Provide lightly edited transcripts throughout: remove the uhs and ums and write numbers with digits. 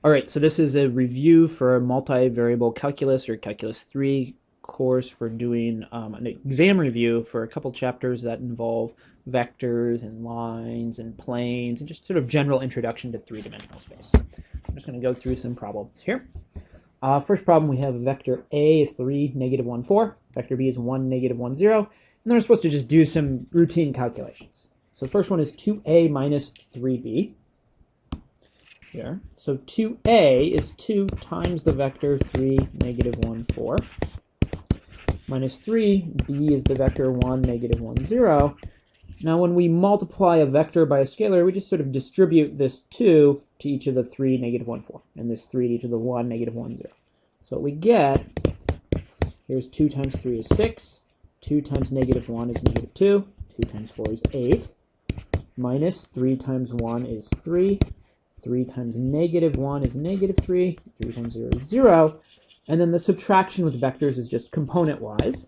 All right, so this is a review for multivariable calculus or calculus 3 course. We're doing an exam review for a couple chapters that involve vectors and lines and planes and just sort of general introduction to three-dimensional space. I'm just going to go through some problems here. First problem, we have vector A is 3, negative 1, 4. Vector B is 1, negative 1, 0. And then we're supposed to just do some routine calculations. So the first one is 2A minus 3B. Here. So 2A is 2 times the vector 3, negative 1, 4. Minus 3, B is the vector 1, negative 1, 0. Now when we multiply a vector by a scalar, we just sort of distribute this 2 to each of the 3, negative 1, 4. And this 3 to each of the 1, negative 1, 0. So what we get, here's 2 times 3 is 6. 2 times negative 1 is negative 2. 2 times 4 is 8. Minus 3 times 1 is 3. 3 times negative 1 is negative 3. 3 times 0 is 0. And then the subtraction with vectors is just component-wise.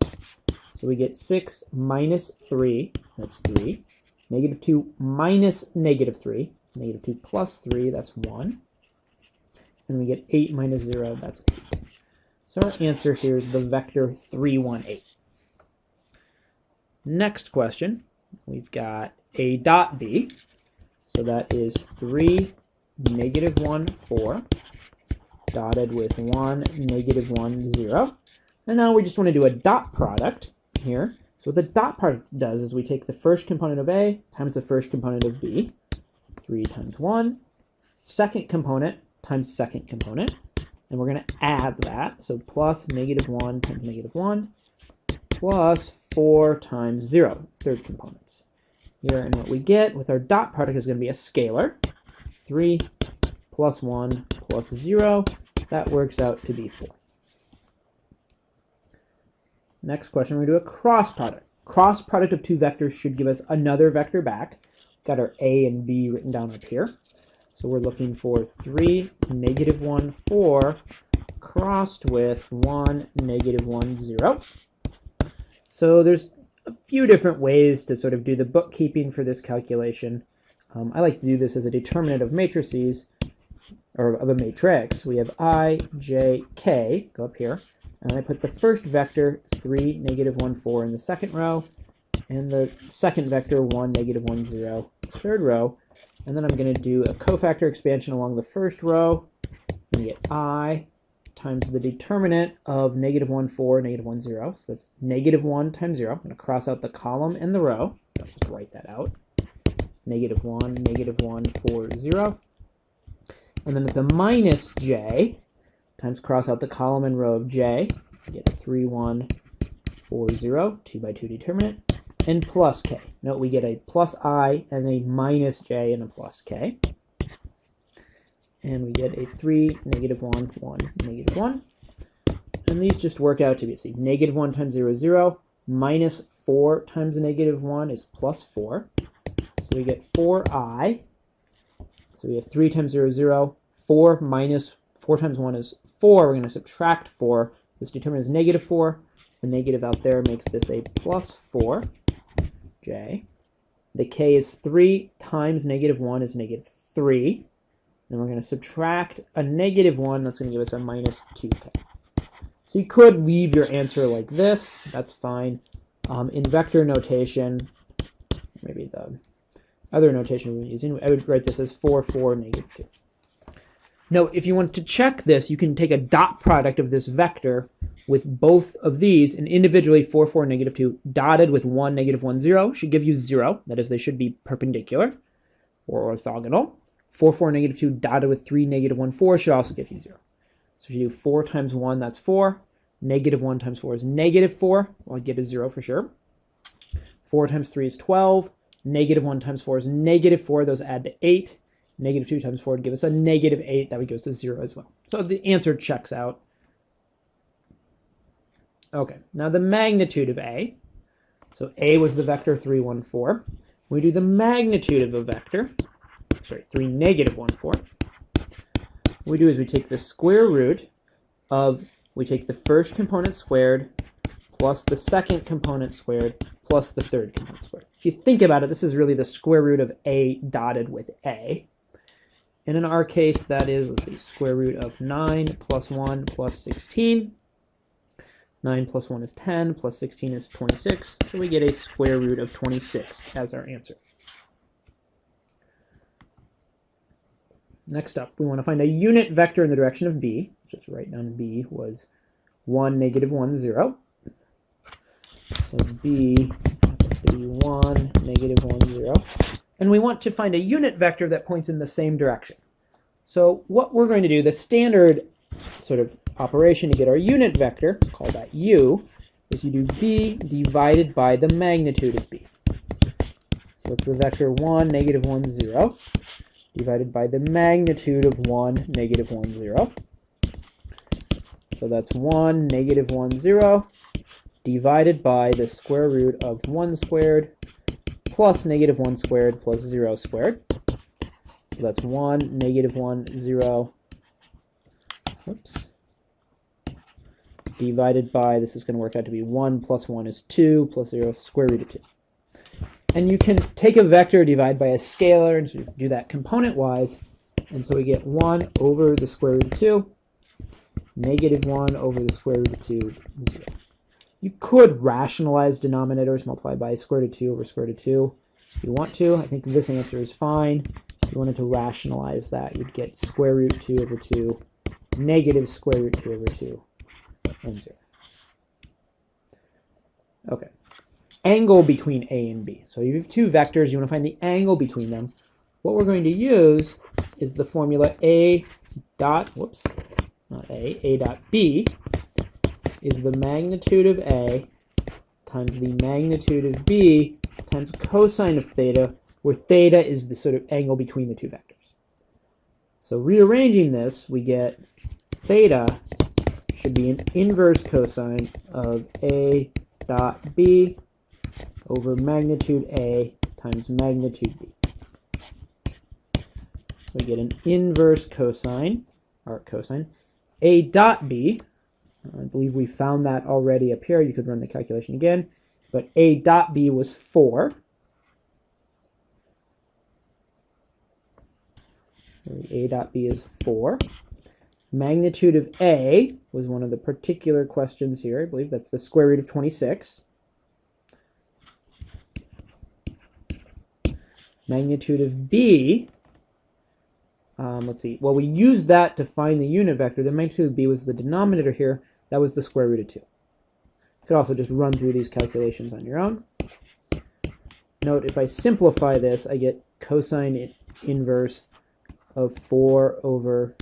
So we get 6 minus 3, that's 3. Negative 2 minus negative 3, it's negative 2 plus 3, that's 1. And we get 8 minus 0, that's 8. So our answer here is the vector 3, 1, 8. Next question, we've got A dot B. So that is 3, negative 1, 4, dotted with 1, negative 1, 0. And now we just want to do a dot product here. So what the dot product does is we take the first component of A times the first component of B, 3 times 1, second component times second component, and we're going to add that. So plus negative 1 times negative 1, plus 4 times 0, third components. Here, and what we get with our dot product is going to be a scalar. 3 plus 1 plus 0, that works out to be 4. Next question, we're going to do a cross product. Cross product of two vectors should give us another vector back. Got our A and B written down up here. So we're looking for 3, negative 1, 4, crossed with 1, negative 1, 0. So there's a few different ways to sort of do the bookkeeping for this calculation. I like to do this as a determinant of matrices, or of a matrix. We have I, J, K, go up here, and I put the first vector, 3, negative 1, 4 in the second row, and the second vector, 1, negative 1, 0, third row, and then I'm going to do a cofactor expansion along the first row, and get I times the determinant of negative 1, 4, negative 1, 0, so that's negative 1 times 0. I'm going to cross out the column and the row. I'll just write that out. Negative 1, negative 1, 4, 0. And then it's a minus j times cross out the column and row of j. Get a 3, 1, 4, 0, 2 by 2 determinant, and plus k. Note we get a plus I and a minus j and a plus k. And we get a 3, negative 1, 1, negative 1. And these just work out to be, see, negative 1 times 0 is 0, minus 4 times negative 1 is plus 4. So we get 4i. So we have 3 times 0 is 0. 4 minus 4 times 1 is 4. We're going to subtract 4. This determinant is negative 4. The negative out there makes this a plus 4j. The k is 3 times negative 1 is negative 3. Then we're going to subtract a negative 1. That's going to give us a minus 2k. So you could leave your answer like this. That's fine. In vector notation, maybe the other notation we're using, I would write this as 4, 4, negative 2. Note, if you want to check this, you can take a dot product of this vector with both of these, and individually 4, 4, negative 2, dotted with 1, negative 1, 0, should give you 0. That is, they should be perpendicular or orthogonal. 4, 4, negative 2, dotted with 3, negative 1, 4 should also give you 0. So if you do 4 times 1, that's 4. Negative 1 times 4 is negative 4. Well, I'd get a 0 for sure. 4 times 3 is 12. Negative 1 times 4 is negative 4. Those add to 8. Negative 2 times 4 would give us a negative 8. That would give us a 0 as well. So the answer checks out. Okay, now the magnitude of A. So A was the vector 3, 1, 4. We do the magnitude of a vector. Sorry, 3, negative 1, 4. What we do is we take the square root of, we take the first component squared plus the second component squared plus the third component squared. If you think about it, this is really the square root of A dotted with A. And in our case, that is, let's see, square root of 9 plus 1 plus 16. 9 plus 1 is 10, plus 16 is 26. So we get a square root of 26 as our answer. Next up, we want to find a unit vector in the direction of b. Just write down b was 1, negative 1, 0. So b happens to be 1, negative 1, 0. And we want to find a unit vector that points in the same direction. So what we're going to do, the standard sort of operation to get our unit vector, call that u, is you do b divided by the magnitude of b. So it's the vector 1, negative 1, 0, divided by the magnitude of 1, negative 1, 0. So that's 1, negative 1, 0, divided by the square root of 1 squared plus negative 1 squared plus 0 squared. So that's 1, negative 1, 0, divided by, this is going to work out to be 1 plus 1 is 2, plus 0, square root of 2. And you can take a vector, divide by a scalar, and sort of do that component-wise. And so we get 1 over the square root of 2, negative 1 over the square root of 2, 0. You could rationalize denominators, multiply by square root of 2 over square root of 2 if you want to. I think this answer is fine. If you wanted to rationalize that, you'd get square root 2 over 2, negative square root 2 over 2, and 0. Okay. Angle between A and B. So you have two vectors. You want to find the angle between them. What we're going to use is the formula A dot, A dot B is the magnitude of A times the magnitude of B times cosine of theta, where theta is the sort of angle between the two vectors. So rearranging this, we get theta should be an inverse cosine of A dot B over magnitude A times magnitude B. We get an inverse cosine, arc cosine, A dot B. I believe we found that already up here. You could run the calculation again. But A dot B was 4. A dot B is 4. Magnitude of A was one of the particular questions here. I believe that's the square root of 26. Magnitude of B, let's see. Well, we used that to find the unit vector. The magnitude of B was the denominator here. That was the square root of 2. You could also just run through these calculations on your own. Note, if I simplify this, I get cosine inverse of 4 over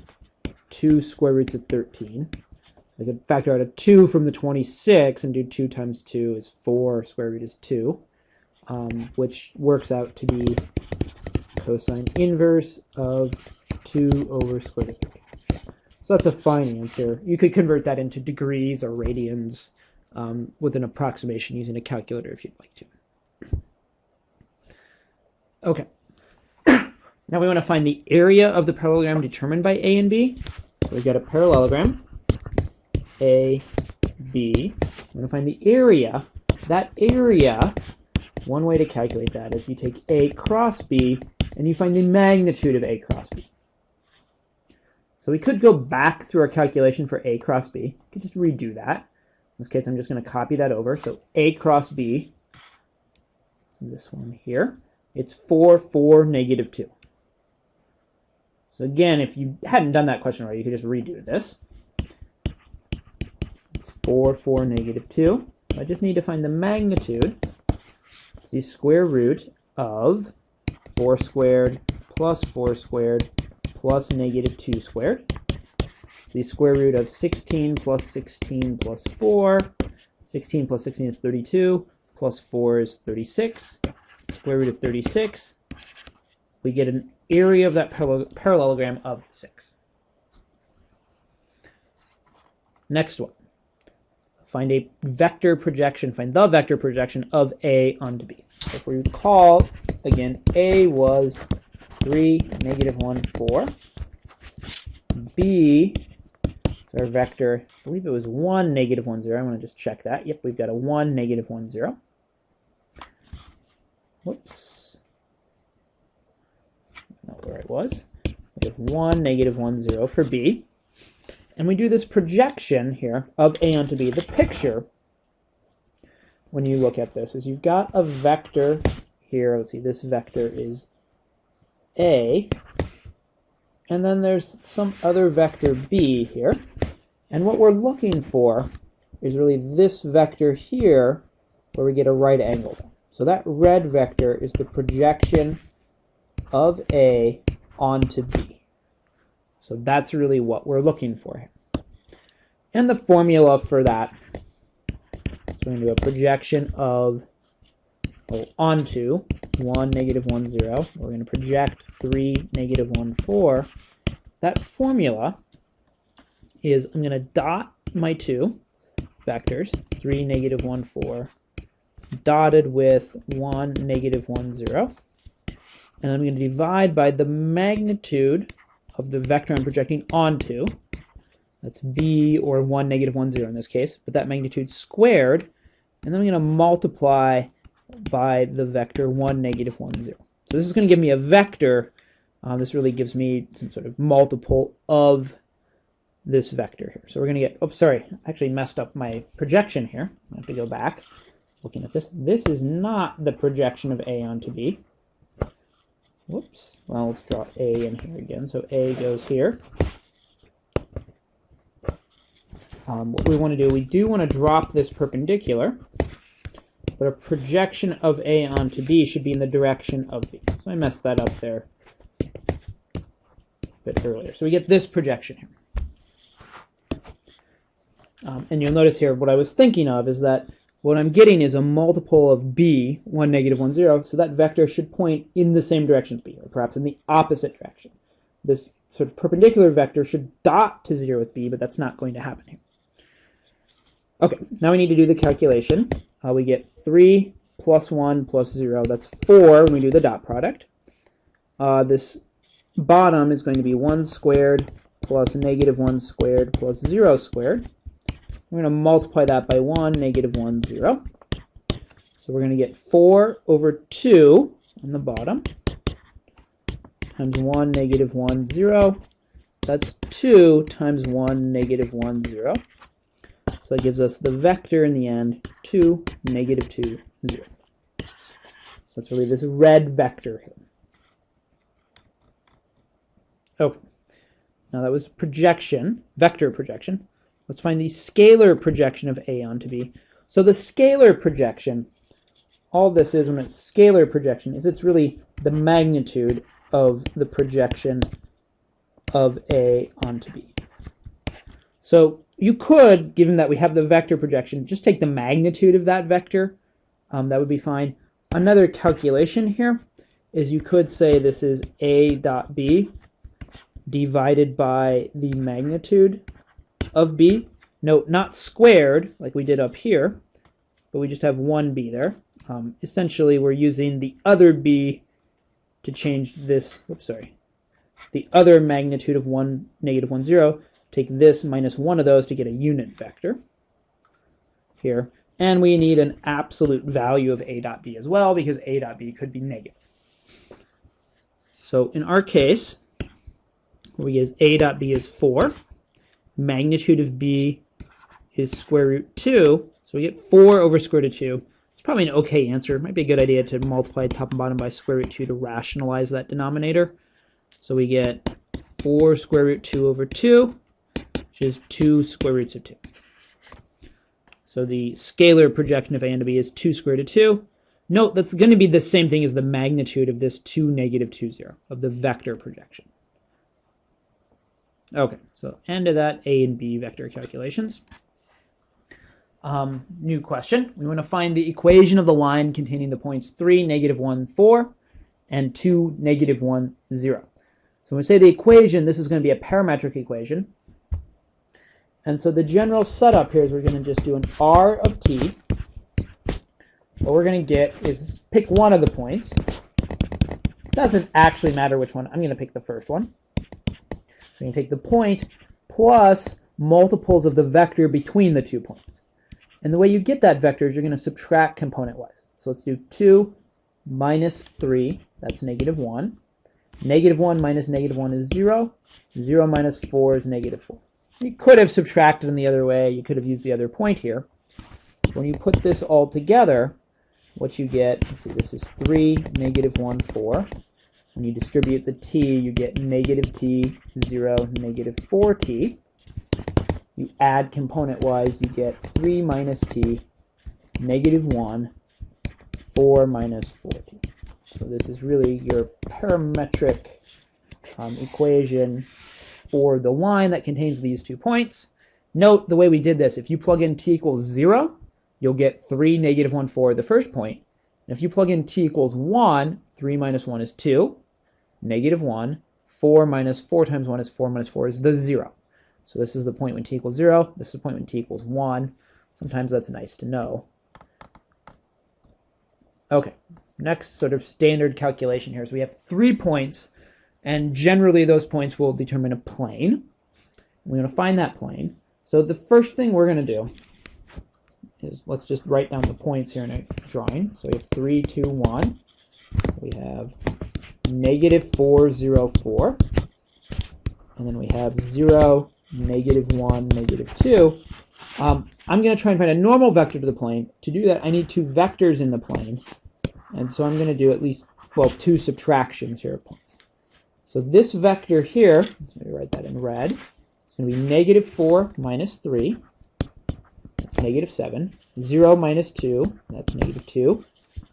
2 square roots of 13. I could factor out a 2 from the 26 and do 2 times 2 is 4, square root is 2, which works out to be cosine inverse of 2 over square root of 13. So that's a fine answer. You could convert that into degrees or radians with an approximation using a calculator if you'd like to. Okay. Now we want to find the area of the parallelogram determined by A and B. So we've got a parallelogram, A, B. We want to find the area. That area, one way to calculate that is you take A cross B and you find the magnitude of A cross B. So we could go back through our calculation for A cross B. We could just redo that. In this case, I'm just going to copy that over. So A cross B, so this one here, it's 4, 4, negative 2. So again, if you hadn't done that question already, you could just redo this. It's 4, 4, negative 2. I just need to find the magnitude. It's the square root of 4 squared plus 4 squared plus negative 2 squared. It's the square root of 16 plus 16 plus 4. 16 plus 16 is 32, plus 4 is 36. Square root of 36. We get an area of that parallelogram of 6. Next one. Find a vector projection, find the vector projection of A onto B. So if we recall, again, A was 3, negative 1, 4. B, our vector, I believe it was 1, negative 1, 0. I want to just check that. Yep, we've got a 1, negative 1, 0. Whoops. Not where I was. -1, -1, 0 for b. And we do this projection here of a onto b. The picture, when you look at this, is you've got a vector here. Let's see, this vector is a, and then there's some other vector b here. And what we're looking for is really this vector here, where we get a right angle. So that red vector is the projection of a onto b. So that's really what we're looking for here. And the formula for that, so we're going to do a projection of onto 1, -1, 0. We're going to project 3, -1, 4. That formula is I'm going to dot my two vectors, 3, -1, 4, dotted with 1, -1, 0. And I'm going to divide by the magnitude of the vector I'm projecting onto. That's b, or 1, -1, 0 in this case, but that magnitude squared. And then I'm going to multiply by the vector 1, -1, 0. So this is going to give me a vector. This really gives me some sort of multiple of this vector here. So we're going to get, oh, sorry, I actually messed up my projection here. I have to go back looking at this. This is not the projection of a onto b. Whoops. Well, let's draw a in here again. So a goes here. What we want to do, we do want to drop this perpendicular, but a projection of a onto b should be in the direction of b. So I messed that up there a bit earlier. So we get this projection here. And you'll notice here what I was thinking of is that what I'm getting is a multiple of b, 1, -1, 0, so that vector should point in the same direction as b, or perhaps in the opposite direction. This sort of perpendicular vector should dot to 0 with b, but that's not going to happen here. Okay, now we need to do the calculation. We get 3 plus 1 plus 0, that's 4 when we do the dot product. This bottom is going to be 1 squared plus -1 squared plus 0 squared. We're going to multiply that by 1, -1, 0. So we're going to get 4 over 2 on the bottom times 1, -1, 0. That's 2 times 1, -1, 0. So that gives us the vector in the end, 2, -2, 0. So that's really this red vector here. Okay. Now that was projection, vector projection. Let's find the scalar projection of a onto b. So the scalar projection, all this is when it's scalar projection, is it's really the magnitude of the projection of a onto b. So you could, given that we have the vector projection, just take the magnitude of that vector. That would be fine. Another calculation here is you could say this is a dot b divided by the magnitude of b. Note, not squared like we did up here, but we just have one b there. Essentially, we're using the other b to change this, oops, sorry, the other magnitude of 1, -1, 0. Take this minus one of those to get a unit vector here. And we need an absolute value of a dot b as well, because a dot b could be negative. So in our case, what we get is a dot b is 4. Magnitude of b is square root 2. So we get 4 over square root of 2. It's probably an okay answer. It might be a good idea to multiply top and bottom by square root 2 to rationalize that denominator. So we get 4 square root 2 over 2, which is 2 square roots of 2. So the scalar projection of a onto b is 2 square root of 2. Note that's going to be the same thing as the magnitude of this 2, -2, 0, of the vector projection. Okay, so end of that a and b vector calculations. New question. We want to find the equation of the line containing the points 3, -1, 4, and 2, -1, 0. So when we say the equation, this is going to be a parametric equation. And so the general setup here is we're going to just do an r of t. What we're going to get is pick one of the points. It doesn't actually matter which one. I'm going to pick the first one. So you can take the point plus multiples of the vector between the 2 points. And the way you get that vector is you're going to subtract component-wise. So let's do 2 minus 3, that's -1, -1 minus -1 is 0. 0 minus 4 is -4. You could have subtracted in the other way. You could have used the other point here. When you put this all together, what you get, let's see, this is 3, -1, 4. When you distribute the t, you get -t, 0, -4t. You add component-wise, you get 3 minus t, -1, 4 minus 4t. So this is really your parametric equation for the line that contains these 2 points. Note the way we did this. If you plug in t equals 0, you'll get 3, -1, 4, the first point. And if you plug in t equals 1, 3 minus 1 is 2, -1, 4 minus 4 times 1 is 4 minus 4 is the 0. So this is the point when t equals 0. This is the point when t equals 1. Sometimes that's nice to know. Okay, next sort of standard calculation here is we have 3 points, and generally those points will determine a plane. We're going to find that plane. So the first thing we're going to do is let's just write down the points here in a drawing. So we have 3, 2, 1. We have -4, 0, 4. And then we have 0, -1, -2. I'm going to try and find a normal vector to the plane. To do that, I need 2 vectors in the plane. And so I'm going to do at least, well, 2 subtractions here of points. So this vector here, let me write that in red, it's going to be -4 minus 3. That's -7. 0 minus 2, that's -2.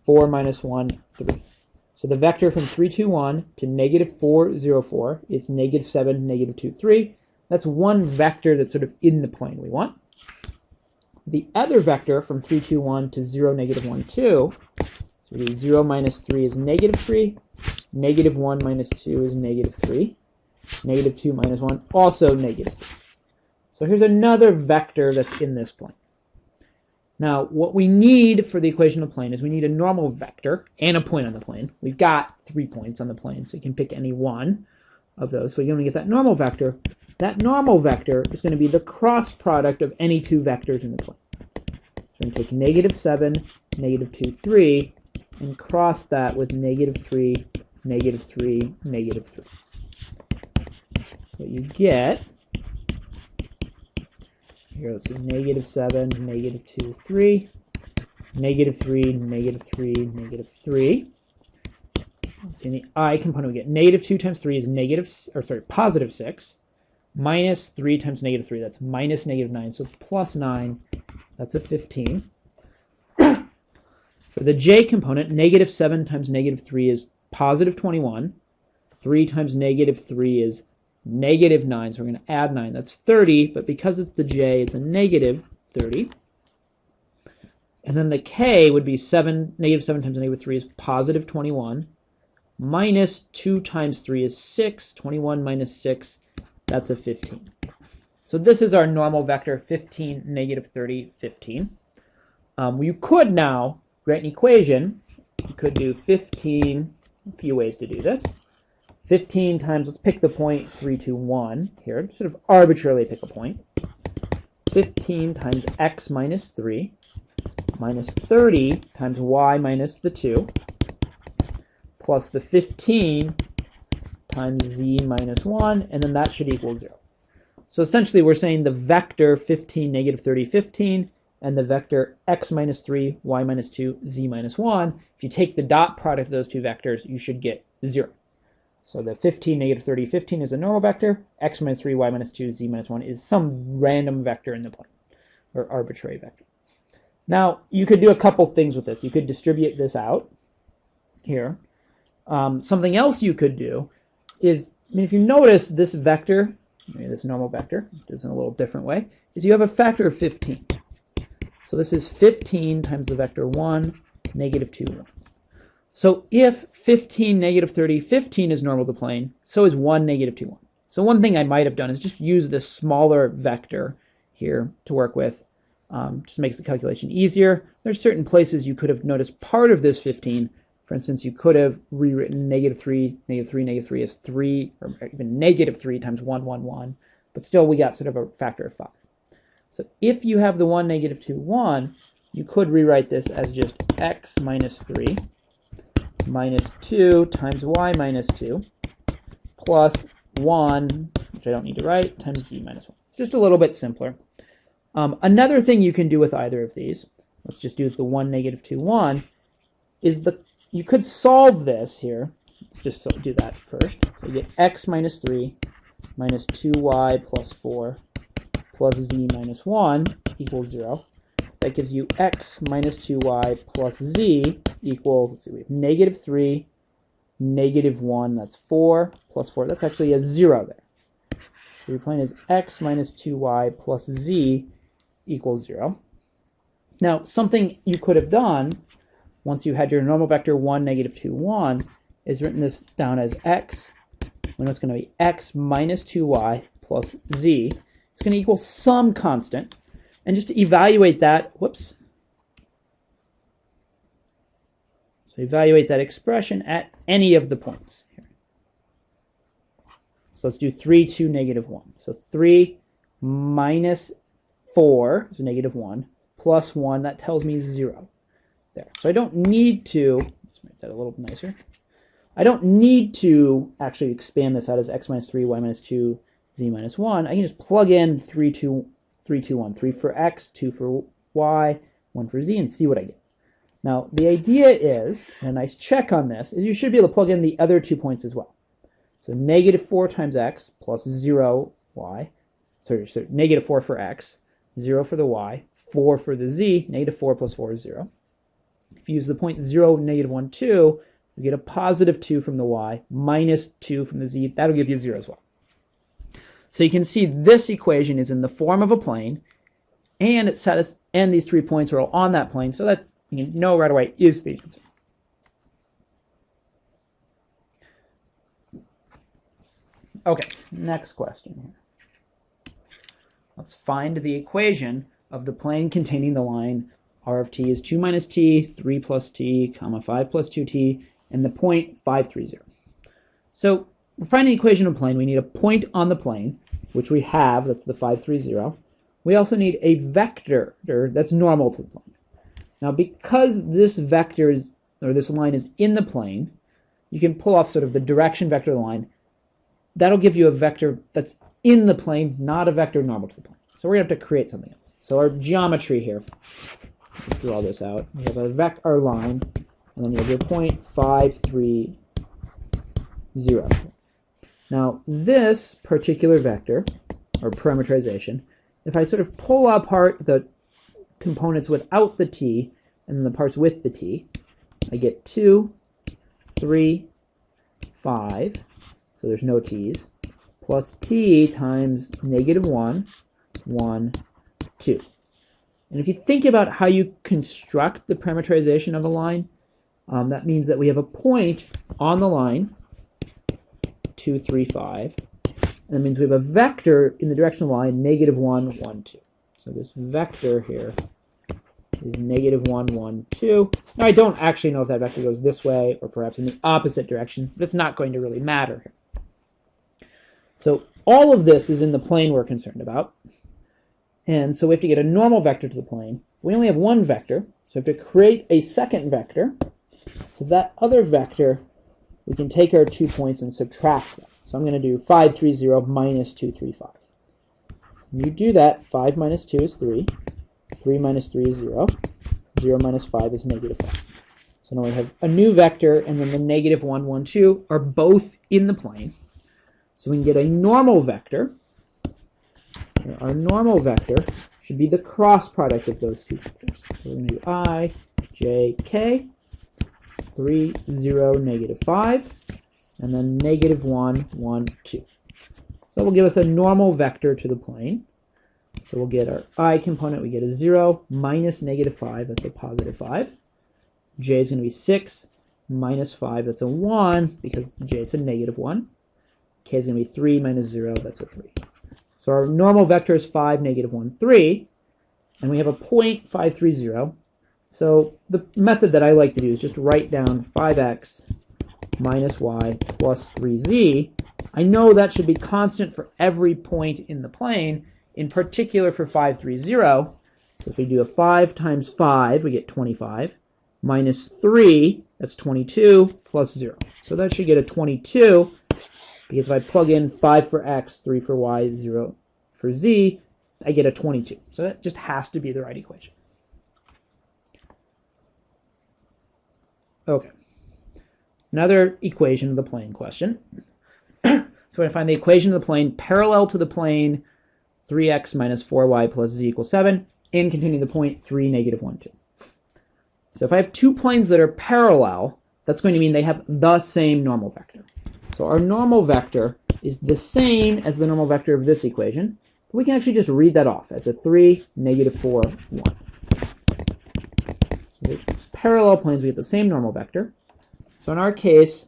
4 minus 1, 3. So the vector from 3, 2, 1 to -4, 0, 4 is -7, -2, 3. That's one vector that's sort of in the plane we want. The other vector from 3, 2, 1 to 0, -1, 2, so 0 minus 3 is -3, -1 minus 2 is -3, -2 minus 1 also -3. So here's another vector that's in this plane. Now, what we need for the equation of plane is we need a normal vector and a point on the plane. We've got 3 points on the plane, so you can pick any one of those. So you only get that normal vector. That normal vector is going to be the cross product of any 2 vectors in the plane. So I'm going to take -7, -2, 3, and cross that with -3, -3, -3. So you get, here, let's see, -7, -2, 3, -3, -3, -3. Let's see, in the I component, we get -2 times 3 is positive 6, minus 3 times -3, that's minus -9, so plus 9, that's a 15. For the J component, -7 times -3 is positive 21. 3 times -3 is -9, so we're going to add 9. That's 30, but because it's the J, it's a -30. And then the K would be -7 times -3 is positive 21. Minus 2 times 3 is 6. 21 minus 6, that's a 15. So this is our normal vector, 15, -30, 15. You could now write an equation. You could do 15, a few ways to do this. 15 times, let's pick the point 3, 2, 1 here, sort of arbitrarily pick a point. 15 times x minus 3 minus 30 times y minus the 2 plus the 15 times z minus 1, and then that should equal 0. So essentially we're saying the vector 15, -30, 15, and the vector x minus 3, y minus 2, z minus 1, if you take the dot product of those 2 vectors, you should get 0. So the 15, -30, 15 is a normal vector. X minus 3, y minus 2, z minus 1 is some random vector in the plane, or arbitrary vector. Now, you could do a couple things with this. You could distribute this out here. Something else you could do is, if you notice this vector, maybe this normal vector, let's do this in a little different way, is you have a factor of 15. So this is 15 times the vector 1, -2, 1. So if 15, -30, 15 is normal to plane, so is 1, -2, 1. So one thing I might have done is just use this smaller vector here to work with. Just makes the calculation easier. There's certain places you could have noticed part of this 15. For instance, you could have rewritten -3, -3 as 3, or even -3 times 1, 1, 1. But still, we got sort of a factor of 5. So if you have the 1, -2, 1, you could rewrite this as just x minus 3 minus 2 times y minus 2 plus 1, which I don't need to write, times z minus 1. It's just a little bit simpler. Another thing you can do with either of these, let's just do the 1, negative 2, 1, is you could solve this here. Let's just do that first. So you get x minus 3 minus 2y plus 4 plus z minus 1 equals 0. That gives you x minus 2y plus z equals, let's see, we have negative 3, negative 1, that's 4, plus 4. That's actually a 0 there. So your point is x minus 2y plus z equals 0. Now, something you could have done once you had your normal vector 1, negative 2, 1 is written this down as x, when it's going to be x minus 2y plus z. It's going to equal some constant. And just to evaluate that, whoops. So evaluate that expression at any of the points here. So let's do 3, 2, negative 1. So 3 minus 4 is negative 1, plus 1, that tells me 0 there. So I don't need to, let's make that a little nicer. I don't need to actually expand this out as x minus 3, y minus 2, z minus 1. I can just plug in 3, 2, 1. 3 for x, 2 for y, 1 for z, and see what I get. Now, the idea is, and a nice check on this, is you should be able to plug in the other 2 points as well. So negative 4 times x plus 0 y, so negative 4 for x, 0 for the y, 4 for the z, negative 4 plus 4 is 0. If you use the point 0, negative 1, 2, you get a positive 2 from the y, minus 2 from the z. That'll give you 0 as well. So you can see this equation is in the form of a plane, and and these 3 points are all on that plane, so that you can know right away is the answer. Okay, next question here. Let's find the equation of the plane containing the line r of t is 2 minus t, 3 plus t, comma 5 plus 2t, and the point 5, 3, 0. So we're finding the equation of a plane. We need a point on the plane, which we have. That's the 5, 3, 0. We also need a vector that's normal to the plane. Now, because this vector is, or this line is in the plane, you can pull off sort of the direction vector of the line. That'll give you a vector that's in the plane, not a vector normal to the plane. So we're going to have to create something else. So our geometry here, let's draw this out. We have our line, and then you have your point 5, 3, 0. Now, this particular vector, or parameterization, if I sort of pull apart the components without the t and then the parts with the t, I get 2, 3, 5, so there's no t's, plus t times negative 1, 1, 2. And if you think about how you construct the parameterization of a line, that means that we have a point on the line, 2, 3, 5. And that means we have a vector in the direction of the line, negative 1, 1, 2. So this vector here is negative 1, 1, 2. Now, I don't actually know if that vector goes this way or perhaps in the opposite direction, but it's not going to really matter here. So all of this is in the plane we're concerned about. And so we have to get a normal vector to the plane. We only have one vector, so we have to create a second vector. So that other vector, we can take our 2 points and subtract them. So I'm going to do 5, 3, 0 minus 2, 3, 5. When you do that, 5 minus 2 is 3. 3 minus 3 is 0. 0 minus 5 is negative 5. So now we have a new vector, and then the negative 1, 1, 2 are both in the plane. So we can get a normal vector. Our normal vector should be the cross product of those two vectors. So we're going to do I, j, k, 3, 0, negative 5, and then negative 1, 1, 2. So that will give us a normal vector to the plane. So we'll get our I component, we get a 0 minus negative 5, that's a positive 5. J is going to be 6 minus 5, that's a 1, because j it's a negative 1. K is going to be 3 minus 0, that's a 3. So our normal vector is 5, negative 1, 3, and we have a point 5, 3, 0. So the method that I like to do is just write down 5x minus y plus 3z. I know that should be constant for every point in the plane, in particular for 5, 3, 0. So if we do a 5 times 5, we get 25. minus 3, that's 22, plus 0. So that should get a 22, because if I plug in 5 for x, 3 for y, 0 for z, I get a 22. So that just has to be the right equation. Okay. Another equation of the plane question. So I find the equation of the plane parallel to the plane 3x minus 4y plus z equals 7 and containing the point 3, negative 1, 2. So if I have two planes that are parallel, that's going to mean they have the same normal vector. So our normal vector is the same as the normal vector of this equation. But we can actually just read that off as a 3, negative 4, 1. So parallel planes, we get the same normal vector. So in our case,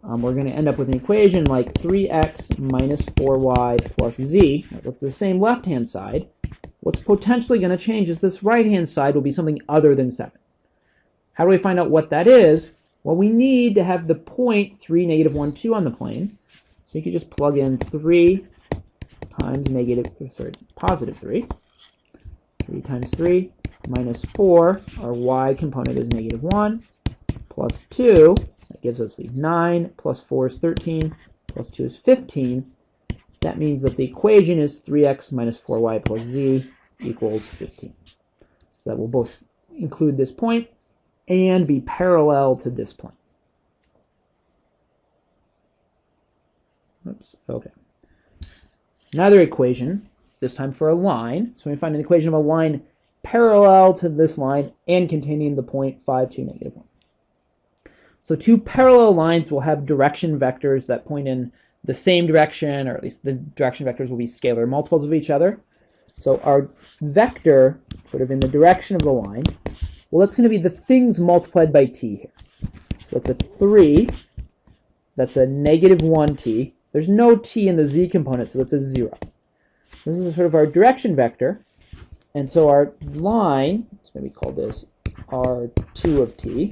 we're going to end up with an equation like 3x minus 4y plus z. That's the same left-hand side. What's potentially going to change is this right-hand side will be something other than 7. How do we find out what that is? Well, we need to have the point 3, negative 1, 2 on the plane. So you could just plug in 3 times positive 3. 3 times 3 minus 4, our y component is negative 1, plus 2. That gives us 9, plus 4 is 13, plus 2 is 15. That means that the equation is 3x minus 4y plus z equals 15. So that will both include this point and be parallel to this plane. Oops, okay. Another equation, this time for a line. So we find an equation of a line parallel to this line and containing the point 5, 2, negative 1. So two parallel lines will have direction vectors that point in the same direction, or at least the direction vectors will be scalar multiples of each other. So our vector, sort of in the direction of the line, well, that's going to be the things multiplied by t here. So it's a 3, that's a negative 1t. There's no t in the z component, so that's a 0. This is sort of our direction vector. And so our line, let's maybe call this r2 of t.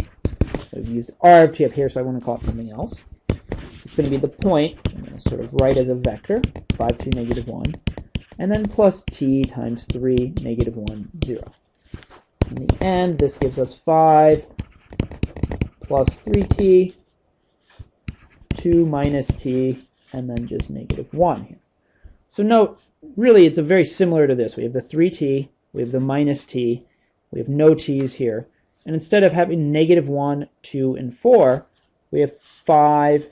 I've used r of t up here, so I want to call it something else. It's going to be the point, which I'm going to sort of write as a vector, 5, 2, negative 1, and then plus t times 3, negative 1, 0. In the end, this gives us 5 plus 3t, 2 minus t, and then just negative 1 here. So note, really, it's very similar to this. We have the 3t, we have the minus t, we have no t's here. And instead of having negative 1, 2, and 4, we have 5,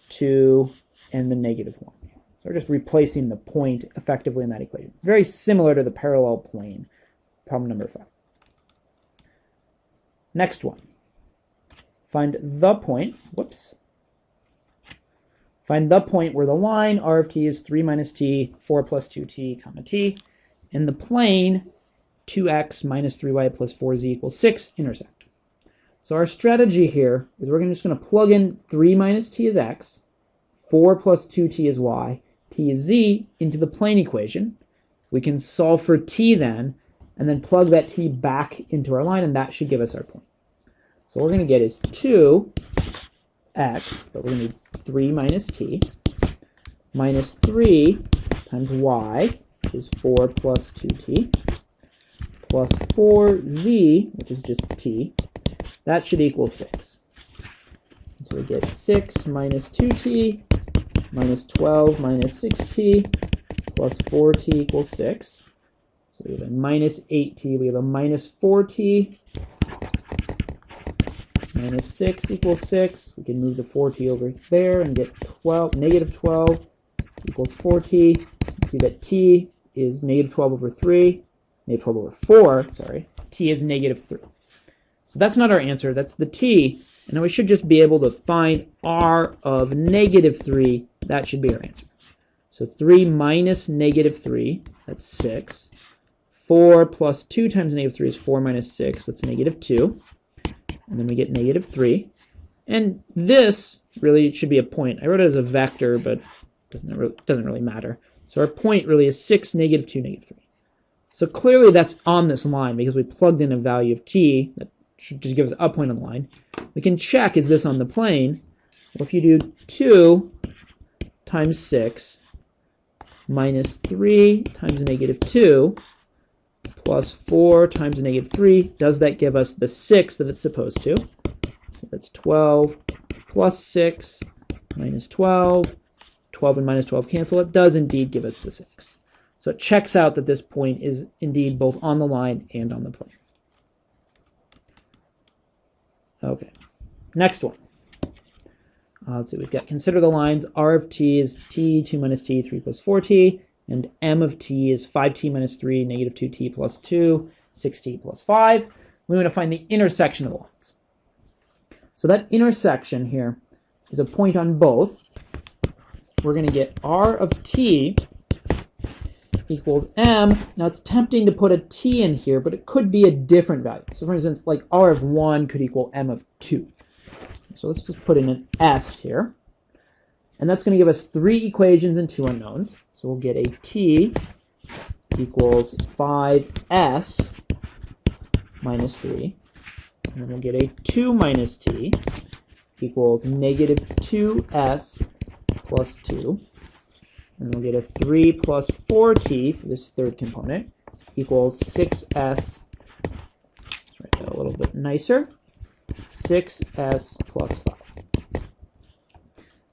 2, and the negative 1. So we're just replacing the point effectively in that equation. Very similar to the parallel plane, problem number 5. Next one. Find the point, Find the point where the line r of t is 3 minus t, 4 plus 2t, comma t, and the plane 2x minus 3y plus 4z equals 6 intersect. So our strategy here is we're just going to plug in 3 minus t is x, 4 plus 2t is y, t is z into the plane equation. We can solve for t then, and then plug that t back into our line, and that should give us our point. So what we're going to get is 2x, but we're going to need 3 minus t, minus 3 times y, which is 4 plus 2t, plus 4z, which is just t. That should equal 6. So we get 6 minus 2t, minus 12 minus 6t, plus 4t equals 6. So we have a minus 8t, we have a minus 4t, minus 6 equals 6. We can move the 4t over there and get negative 12 equals 4t. You see that t is negative 12 over 3, negative 12 over 4, sorry. T is negative 3. So that's not our answer, that's the t. And now we should just be able to find r of negative 3. That should be our answer. So 3 minus negative 3, that's 6. 4 plus 2 times negative 3 is 4 minus 6, that's negative 2. And then we get negative 3. And this really should be a point. I wrote it as a vector, but it doesn't really matter. So our point really is 6, negative 2, negative 3. So clearly that's on this line because we plugged in a value of t that should just give us a point on the line. We can check, is this on the plane? Well, if you do 2 times 6 minus 3 times negative 2 plus 4 times negative 3. Does that give us the 6 that it's supposed to? So that's 12 plus 6 minus 12. 12 and minus 12 cancel. It does indeed give us the 6. So it checks out that this point is indeed both on the line and on the plane. Okay, next one. Let's see, we've got consider the lines. R of t is t, 2 minus t, 3 plus 4t, and m of t is 5t minus 3, negative 2t plus 2, 6t plus 5. We want to find the intersection of the lines. So that intersection here is a point on both. We're going to get r of t equals m. Now it's tempting to put a t in here, but it could be a different value. So for instance, like r of 1 could equal m of 2. So let's just put in an s here. And that's going to give us 3 equations and 2 unknowns. So we'll get a t equals 5s minus 3. And then we'll get a 2 minus t equals negative 2s plus 2. And we'll get a 3 plus 4t for this third component equals 6s. Let's write that a little bit nicer. 6s plus 5.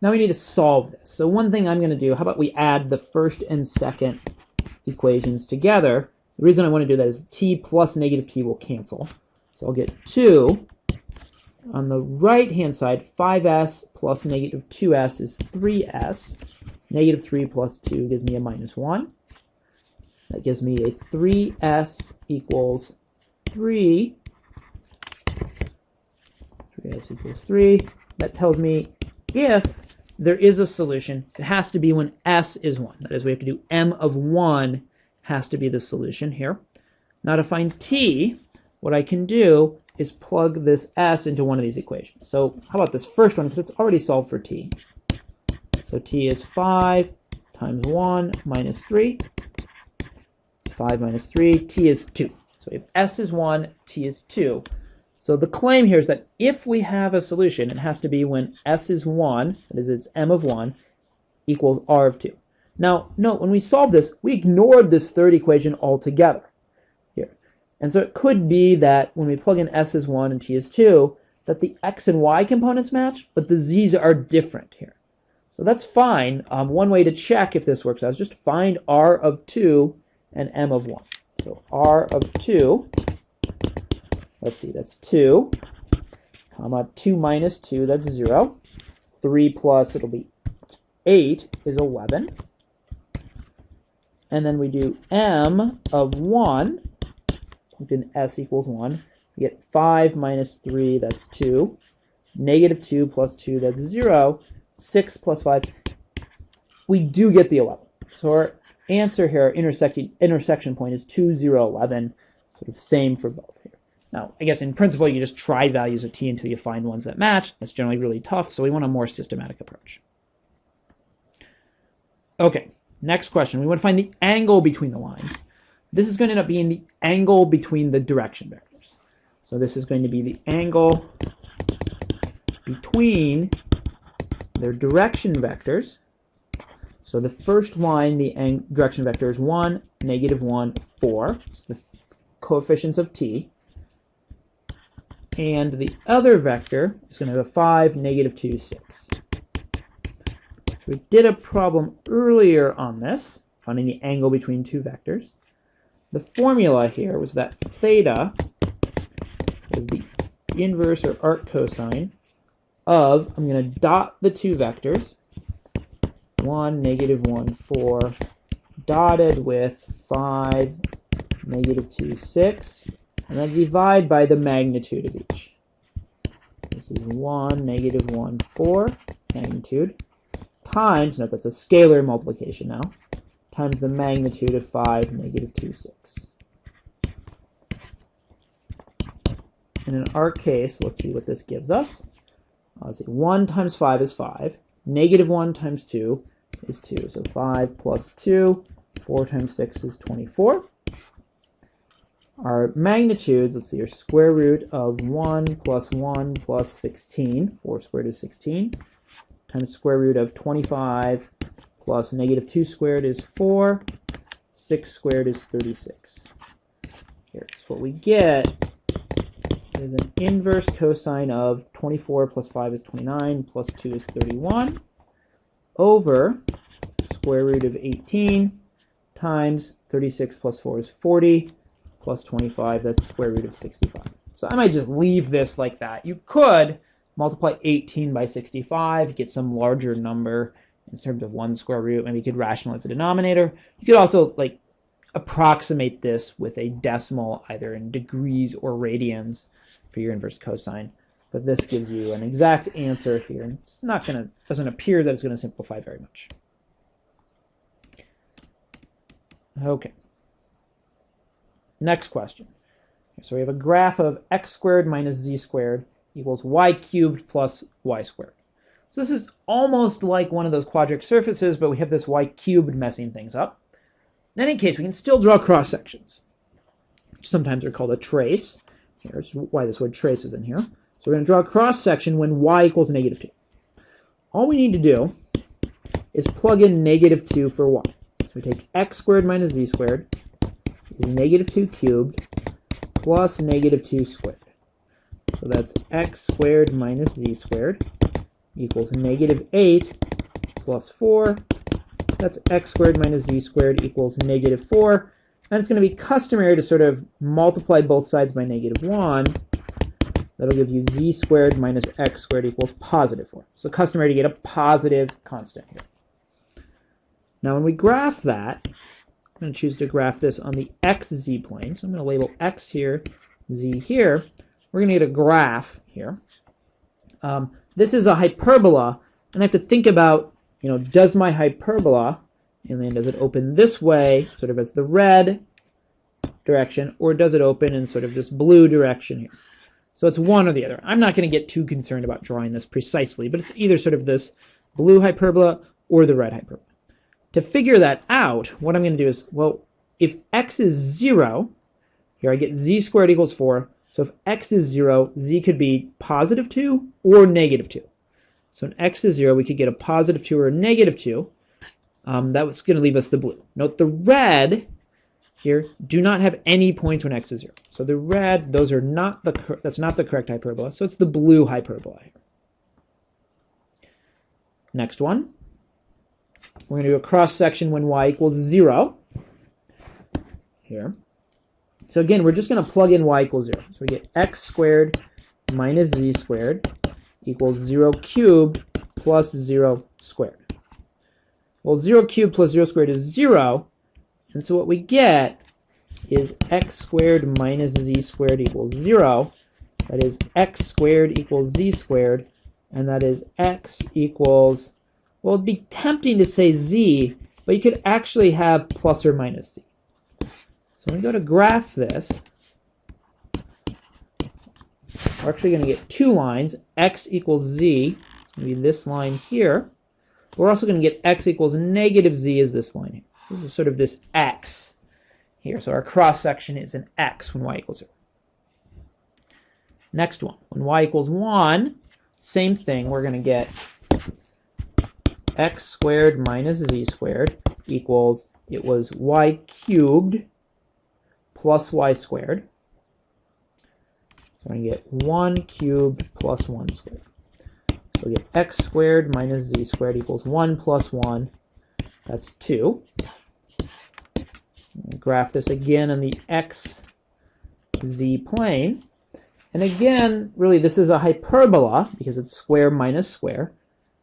Now we need to solve this. So one thing I'm going to do, how about we add the first and second equations together. The reason I want to do that is t plus negative t will cancel. So I'll get 2. On the right-hand side, 5s plus negative 2s is 3s. Negative 3 plus 2 gives me a minus 1. That gives me a 3s equals 3. 3s equals 3. That tells me if there is a solution, it has to be when s is 1. That is, we have to do m of 1 has to be the solution here. Now to find t, what I can do is plug this s into one of these equations. So how about this first one, because it's already solved for t. So t is 5 times 1 minus 3. It's 5 minus 3. T is 2. So if s is 1, t is 2. So the claim here is that if we have a solution, it has to be when s is 1, that is, it's m of 1, equals r of 2. Now, note, when we solved this, we ignored this third equation altogether here. And so it could be that when we plug in s is 1 and t is 2, that the x and y components match, but the z's are different here. So that's fine. One way to check if this works out is just find r of 2 and m of 1. So r of 2, let's see, that's 2, comma 2 minus 2, that's 0. 3 plus, it'll be 8 is 11. And then we do m of 1, plugged in s equals 1. We get 5 minus 3, that's 2. Negative 2 plus 2, that's 0. 6 plus 5, we do get the 11. So our answer here, our intersection point is 2, 0, 11, sort of same for both here. Now, I guess in principle, you just try values of t until you find ones that match. That's generally really tough, so we want a more systematic approach. Okay, next question. We want to find the angle between the lines. This is going to end up being the angle between the direction vectors. So this is going to be the angle between their direction vectors. So the first line, the direction vector is 1, negative 1, 4. It's the coefficients of t. And the other vector is going to have a 5, negative 2, 6. So we did a problem earlier on this, finding the angle between two vectors. The formula here was that theta is the inverse or arc cosine of, I'm going to dot the two vectors, 1, negative 1, 4, dotted with 5, negative 2, 6, and then divide by the magnitude of each. This is 1, negative 1, 4, magnitude, times, note that's a scalar multiplication now, times the magnitude of 5, negative 2, 6. And in our case, let's see what this gives us. Let's see, 1 times 5 is 5. Negative 1 times 2 is 2. So 5 plus 2, 4 times 6 is 24. Our magnitudes, let's see, are square root of 1 plus 1 plus 16. 4 squared is 16. Times square root of 25 plus negative 2 squared is 4. 6 squared is 36. here. So what we get is an inverse cosine of 24 plus 5 is 29 plus 2 is 31 over square root of 18 times 36 plus 4 is 40 plus 25, that's square root of 65. So I might just leave this like that. You could multiply 18 by 65, get some larger number in terms of 1 square root. Maybe you could rationalize the denominator. You could also like approximate this with a decimal either in degrees or radians for your inverse cosine. But this gives you an exact answer here. And it's not going to, doesn't appear that it's going to simplify very much. Okay. Next question. So we have a graph of x squared minus z squared equals y cubed plus y squared. So this is almost like one of those quadratic surfaces, but we have this y cubed messing things up. In any case, we can still draw cross sections, which sometimes are called a trace. Here's why this word trace is in here. So we're going to draw a cross section when y equals negative 2. All we need to do is plug in negative 2 for y. So we take x squared minus z squared is negative 2 cubed plus negative 2 squared. So that's x squared minus z squared equals negative 8 plus 4. That's x squared minus z squared equals negative 4. And it's going to be customary to sort of multiply both sides by negative 1. That'll give you z squared minus x squared equals positive 4. So customary to get a positive constant here. Now when we graph that, I'm going to choose to graph this on the xz plane. So I'm going to label x here, z here. We're going to get a graph here. This is a hyperbola, and I have to think about, does my hyperbola, and then does it open this way, sort of as the red direction, or does it open in sort of this blue direction here? So it's one or the other. I'm not going to get too concerned about drawing this precisely, but it's either sort of this blue hyperbola or the red hyperbola. To figure that out, what I'm going to do is, well, if x is 0, here I get z squared equals 4. So if x is 0, z could be positive 2 or negative 2. So when x is 0, we could get a positive 2 or a negative 2. That was going to leave us the blue. Note the red here do not have any points when x is 0. So the red, those are not that's not the correct hyperbola. So it's the blue hyperbola here. Next one. We're going to do a cross section when y equals 0 here. So again, we're just going to plug in y equals 0. So we get x squared minus z squared equals 0 cubed plus 0 squared. Well, 0 cubed plus 0 squared is 0. And so what we get is x squared minus z squared equals 0. That is x squared equals z squared. And that is x equals, well, it'd be tempting to say z, but you could actually have plus or minus z. So when we go to graph this, we're actually going to get two lines, x equals z. It's going to be this line here. We're also going to get x equals negative z is this line here. This is sort of this x here. So our cross section is an x when y equals 0. Next one, when y equals 1, same thing. We're going to get x squared minus z squared equals, it was y cubed plus y squared. So I get 1 cubed plus 1 squared. So we get x squared minus z squared equals 1 plus 1. That's 2. Graph this again on the xz plane. And again, really this is a hyperbola because it's square minus square.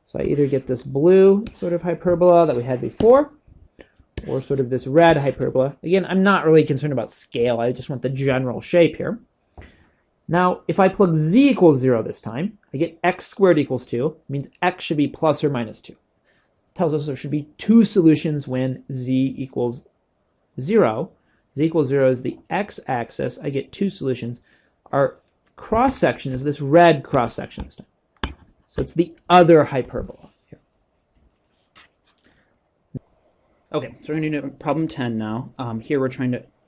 So I either get this blue sort of hyperbola that we had before, or sort of this red hyperbola. Again, I'm not really concerned about scale. I just want the general shape here. Now, if I plug z equals 0 this time, I get x squared equals 2. It means x should be plus or minus 2. It tells us there should be two solutions when z equals 0. Z equals 0 is the x-axis. I get two solutions. Our cross-section is this red cross-section this time. So it's the other hyperbola here. Okay, so we're going to do problem 10 now. Here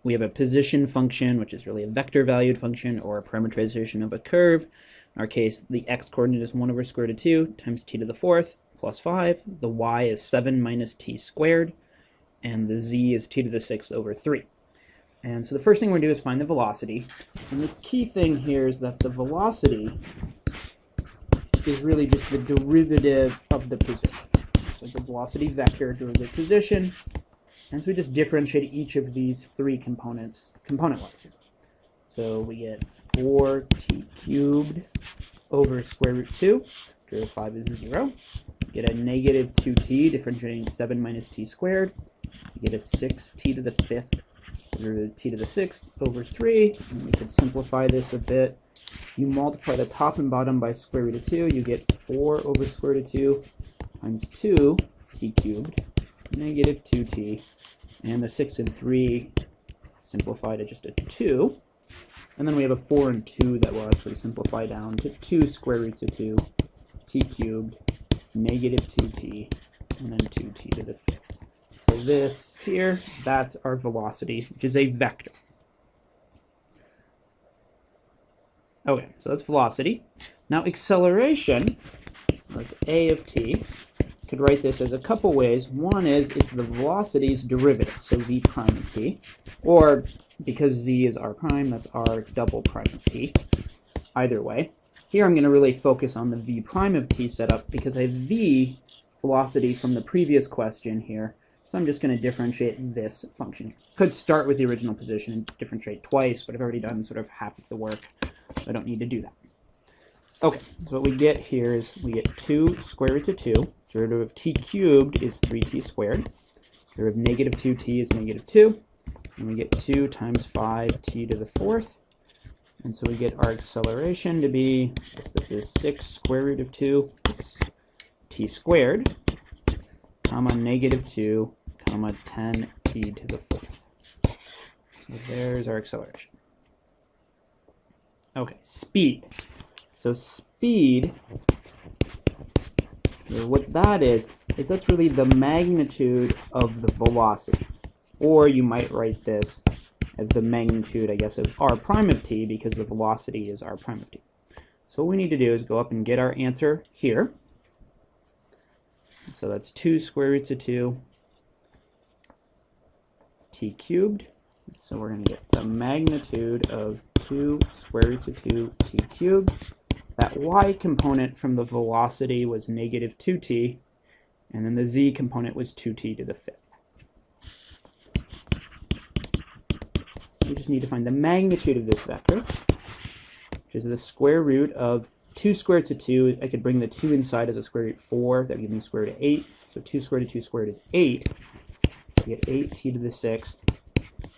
we have a position function, which is really a vector-valued function or a parameterization of a curve. In our case, the x-coordinate is 1 over square root of 2 times t to the 4th plus 5. The y is 7 minus t squared, and the z is t to the 6th over 3. And so the first thing we're going to do is find the velocity. And the key thing here is that the velocity is really just the derivative of the position. So the velocity vector derivative position. And so we just differentiate each of these three components component-wise here. So we get 4t cubed over square root 2. Derivative 5 is 0. You get a negative 2t, differentiating 7 minus t squared. You get a 6t to the 5th over t to the 6th over 3. And we could simplify this a bit. You multiply the top and bottom by square root of 2. You get 4 over square root of 2 times 2t cubed, negative 2t. And the 6 and 3 simplify to just a 2. And then we have a 4 and 2 that will actually simplify down to 2 square roots of 2, t cubed, negative 2t, and then 2t to the 5th. So this here, that's our velocity, which is a vector. Okay, so that's velocity. Now acceleration, so that's a of t. Could write this as a couple ways. One is it's the velocity's derivative, so v prime of t, or because v is r prime, that's r double prime of t. Either way. Here I'm going to really focus on the v prime of t setup because I have v velocity from the previous question here, so I'm just going to differentiate this function. Could start with the original position and differentiate twice, but I've already done sort of half of the work, so I don't need to do that. Okay, so what we get here is we get 2 square roots of 2. Derivative of t cubed is 3t squared. Derivative of negative 2t is negative 2. And we get 2 times 5t to the 4th. And so we get our acceleration to be, this is 6 square root of 2, t squared, comma negative 2, comma 10t to the 4th. So there's our acceleration. Okay, speed. So speed, what that is that's really the magnitude of the velocity. Or you might write this as the magnitude, I guess, of r prime of t, because the velocity is r prime of t. So what we need to do is go up and get our answer here. So that's 2 square roots of 2 t cubed. So we're going to get the magnitude of 2 square roots of 2 t cubed. That y component from the velocity was negative 2t, and then the z component was 2t to the 5th. We just need to find the magnitude of this vector, which is the square root of 2 square roots of 2. I could bring the 2 inside as a square root 4. That would give me square root of 8. So 2 squared to 2 squared is 8. So we get 8t to the 6th.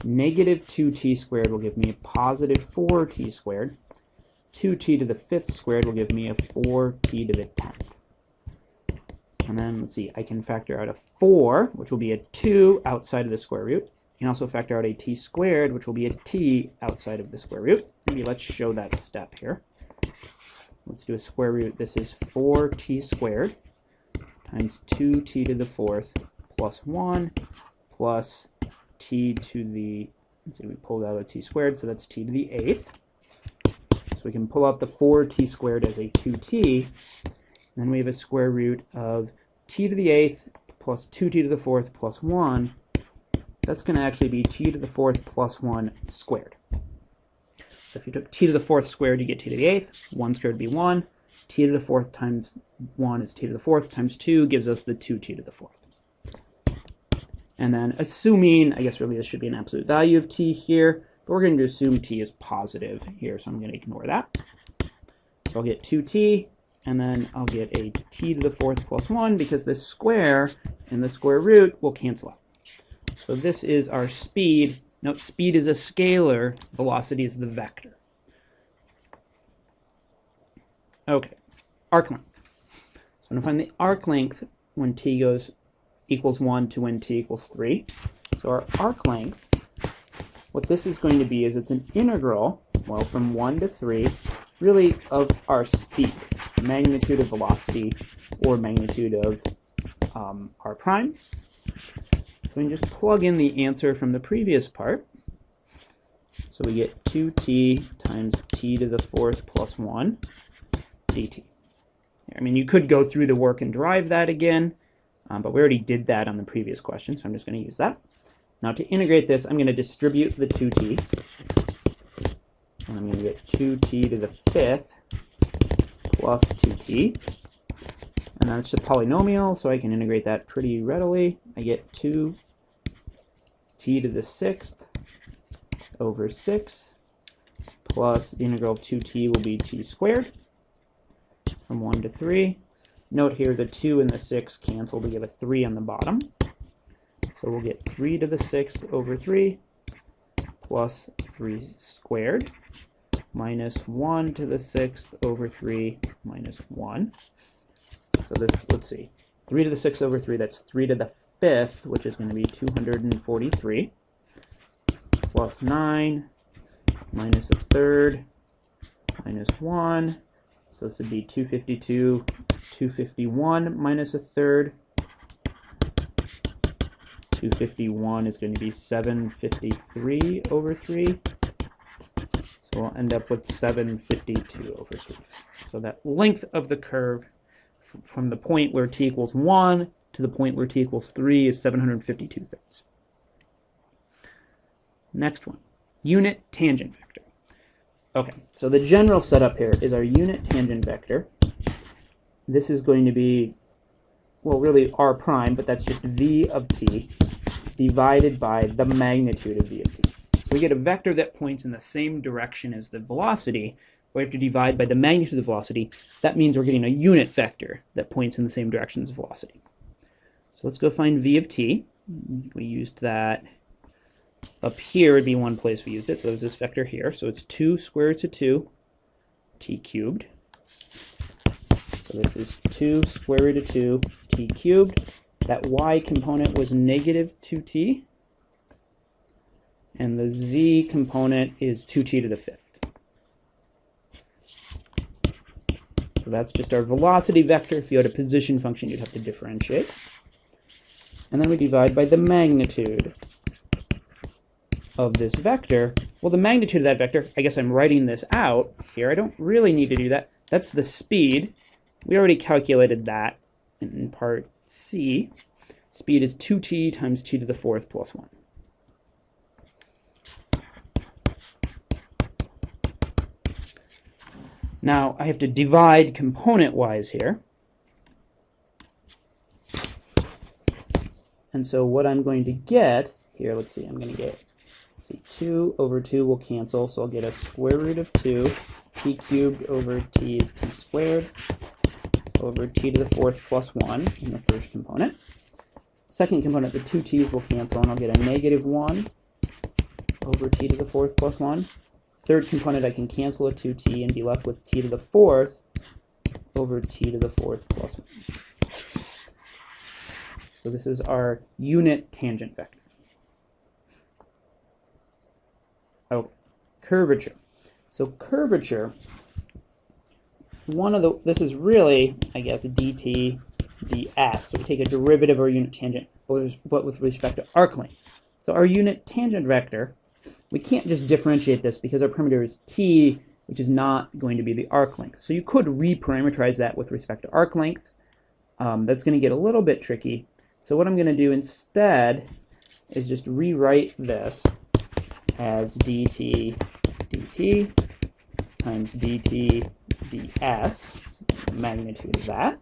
Negative 2t squared will give me a positive 4t squared. 2t to the 5th squared will give me a 4t to the 10th. And then, let's see, I can factor out a 4, which will be a 2 outside of the square root. You can also factor out a t squared, which will be a t outside of the square root. Maybe let's show that step here. Let's do a square root. This is 4t squared times 2t to the 4th plus 1 plus t to the, let's see, we pulled out a t squared, so that's t to the 8th. So we can pull out the 4t squared as a 2t. And then we have a square root of t to the 8th plus 2t to the 4th plus 1. That's going to actually be t to the 4th plus 1 squared. So if you took t to the 4th squared, you get t to the 8th. 1 squared would be 1. T to the 4th times 1 is t to the 4th times 2 gives us the 2t to the 4th. And then assuming, I guess really this should be an absolute value of t here, but we're going to assume t is positive here, so I'm going to ignore that. So I'll get 2t, and then I'll get a t to the 4th plus 1, because the square and the square root will cancel out. So this is our speed. Note, speed is a scalar, velocity is the vector. Okay, arc length. So I'm going to find the arc length when t goes equals 1 to when t equals 3. So our arc length, what this is going to be is it's an integral, well, from 1 to 3, really of our speed, magnitude of velocity, or magnitude of r prime. So we can just plug in the answer from the previous part. So we get 2t times t to the 4th plus 1 dt. I mean, you could go through the work and derive that again, but we already did that on the previous question, so I'm just going to use that. Now to integrate this, I'm going to distribute the 2t. And I'm going to get 2t to the 5th plus 2t. And that's a polynomial, so I can integrate that pretty readily. I get 2t to the 6th over 6 plus the integral of 2t will be t squared from 1 to 3. Note here the 2 and the 6 cancel to give a 3 on the bottom. So we'll get 3 to the 6th over 3 plus 3 squared minus 1 to the 6th over 3 minus 1. So this, let's see, 3 to the 6th over 3, that's 3 to the 5th, which is going to be 243, plus 9 minus a third minus 1. So this would be 252, 251 minus a third. 251 is going to be 753 over 3. So we'll end up with 752 over 3. So that length of the curve from the point where t equals 1 to the point where t equals 3 is 752 thirds. Next one, unit tangent vector. Okay, so the general setup here is our unit tangent vector. This is going to be, well, really r prime, but that's just v of t divided by the magnitude of v of t. So we get a vector that points in the same direction as the velocity. We have to divide by the magnitude of the velocity. That means we're getting a unit vector that points in the same direction as velocity. So let's go find v of t. We used that up here would be one place we used it. So there's this vector here. So it's 2 square roots of 2 t cubed. So this is 2 square root of 2 t cubed. That y component was negative 2t. And the z component is 2t to the 5th. So that's just our velocity vector. If you had a position function, you'd have to differentiate. And then we divide by the magnitude of this vector. Well, the magnitude of that vector, I guess I'm writing this out here. I don't really need to do that. That's the speed. We already calculated that in part C. Speed is 2t times t to the 4th plus 1. Now, I have to divide component-wise here. And so what I'm going to get, here, let's see, I'm going to get, 2 over 2 will cancel, so I'll get a square root of 2, t cubed over t is t squared, over t to the 4th plus 1 in the first component. Second component, the 2 t's will cancel, and I'll get a negative 1 over t to the 4th plus 1. Third component, I can cancel a 2t and be left with t to the 4th over t to the 4th plus 1. So this is our unit tangent vector. Oh, curvature. So curvature, this is really, I guess, dt ds. So we take a derivative of our unit tangent, but with respect to arc length. So our unit tangent vector, we can't just differentiate this because our parameter is t, which is not going to be the arc length. So you could reparameterize that with respect to arc length. That's going to get a little bit tricky. So what I'm going to do instead is just rewrite this as dt dt times dt ds, the magnitude of that,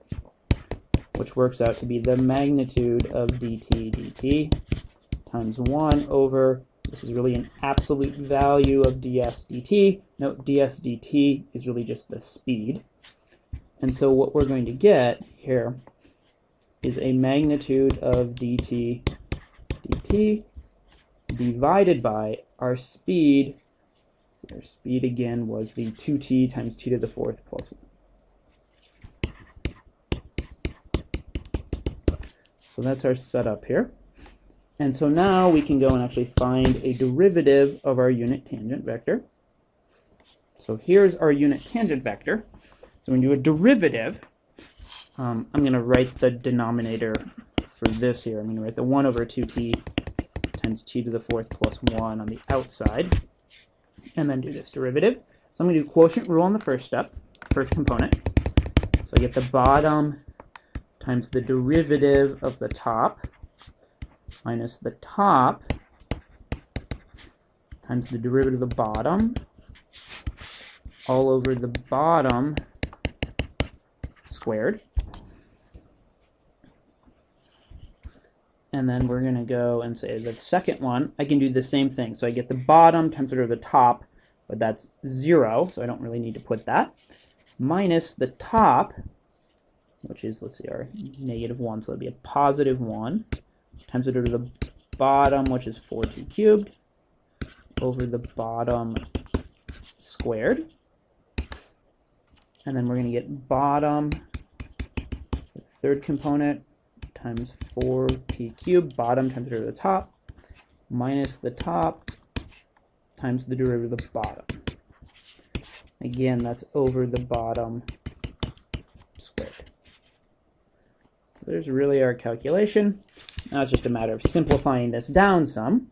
which works out to be the magnitude of dt dt times 1 over, this is really an absolute value of ds dt. Note ds dt is really just the speed. And so what we're going to get here is a magnitude of dt dt divided by our speed. So our speed again was the 2t times t to the 4th plus 1. So that's our setup here. And so now we can go and actually find a derivative of our unit tangent vector. So here's our unit tangent vector. So when you do a derivative, I'm going to write the denominator for this here. I'm going to write the 1 over 2t times t to the 4th plus 1 on the outside, and then do this derivative. So I'm going to do quotient rule on the first step, first component. So I get the bottom times the derivative of the top minus the top times the derivative of the bottom all over the bottom squared. And then we're going to go and say the second one, I can do the same thing. So I get the bottom times the derivative of the top, but that's 0, so I don't really need to put that, minus the top, which is, let's see, our -1, so that'd be a +1, times the derivative of the bottom, which is 4t cubed, over the bottom squared. And then we're going to get bottom, the third component, times 4t cubed, bottom times the derivative of the top, minus the top times the derivative of the bottom. Again, that's over the bottom squared. There's really our calculation. Now it's just a matter of simplifying this down some.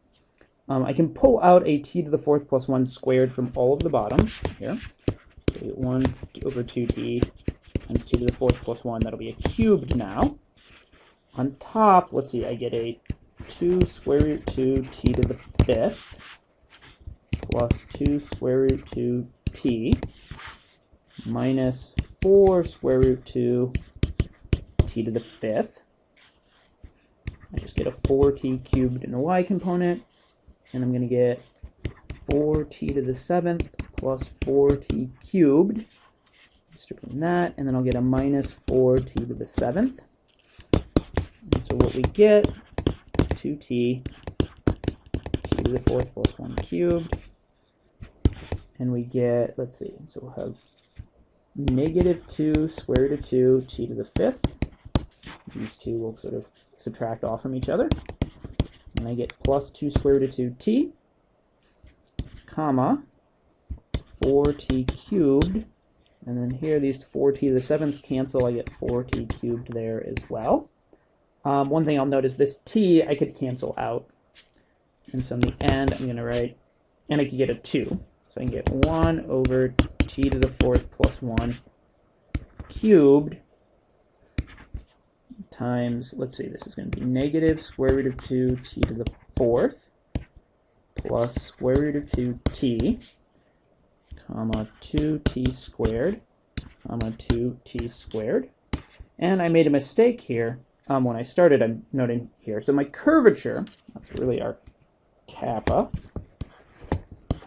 I can pull out a t to the 4th plus 1 squared from all of the bottoms here. So we get 1 over 2t times t to the 4th plus 1. That'll be a cubed now. On top, let's see, I get a 2 square root 2 t to the 5th plus 2 square root 2 t minus 4 square root 2 t to the 5th. I just get a 4t cubed in a y component, and I'm going to get 4t to the 7th plus 4t cubed, stripping that, and then I'll get a minus 4t to the 7th. And so what we get, 2t, t to the 4th plus 1 cubed, and we get, let's see, so we'll have -2 square root of 2 t to the 5th. These two will sort of subtract off from each other. And I get plus 2 square root of 2t, comma, 4t cubed. And then here, these 4t to the 7th cancel. I get 4t cubed there as well. One thing I'll note is this t I could cancel out. And so in the end, I'm going to write, and I could get a 2. So I can get 1 over t to the 4th plus 1 cubed times, let's see, this is going to be negative square root of 2 t to the 4th plus square root of 2t, comma 2t squared, comma 2t squared. And I made a mistake here when I started, I'm noting here. So my curvature, that's really our kappa,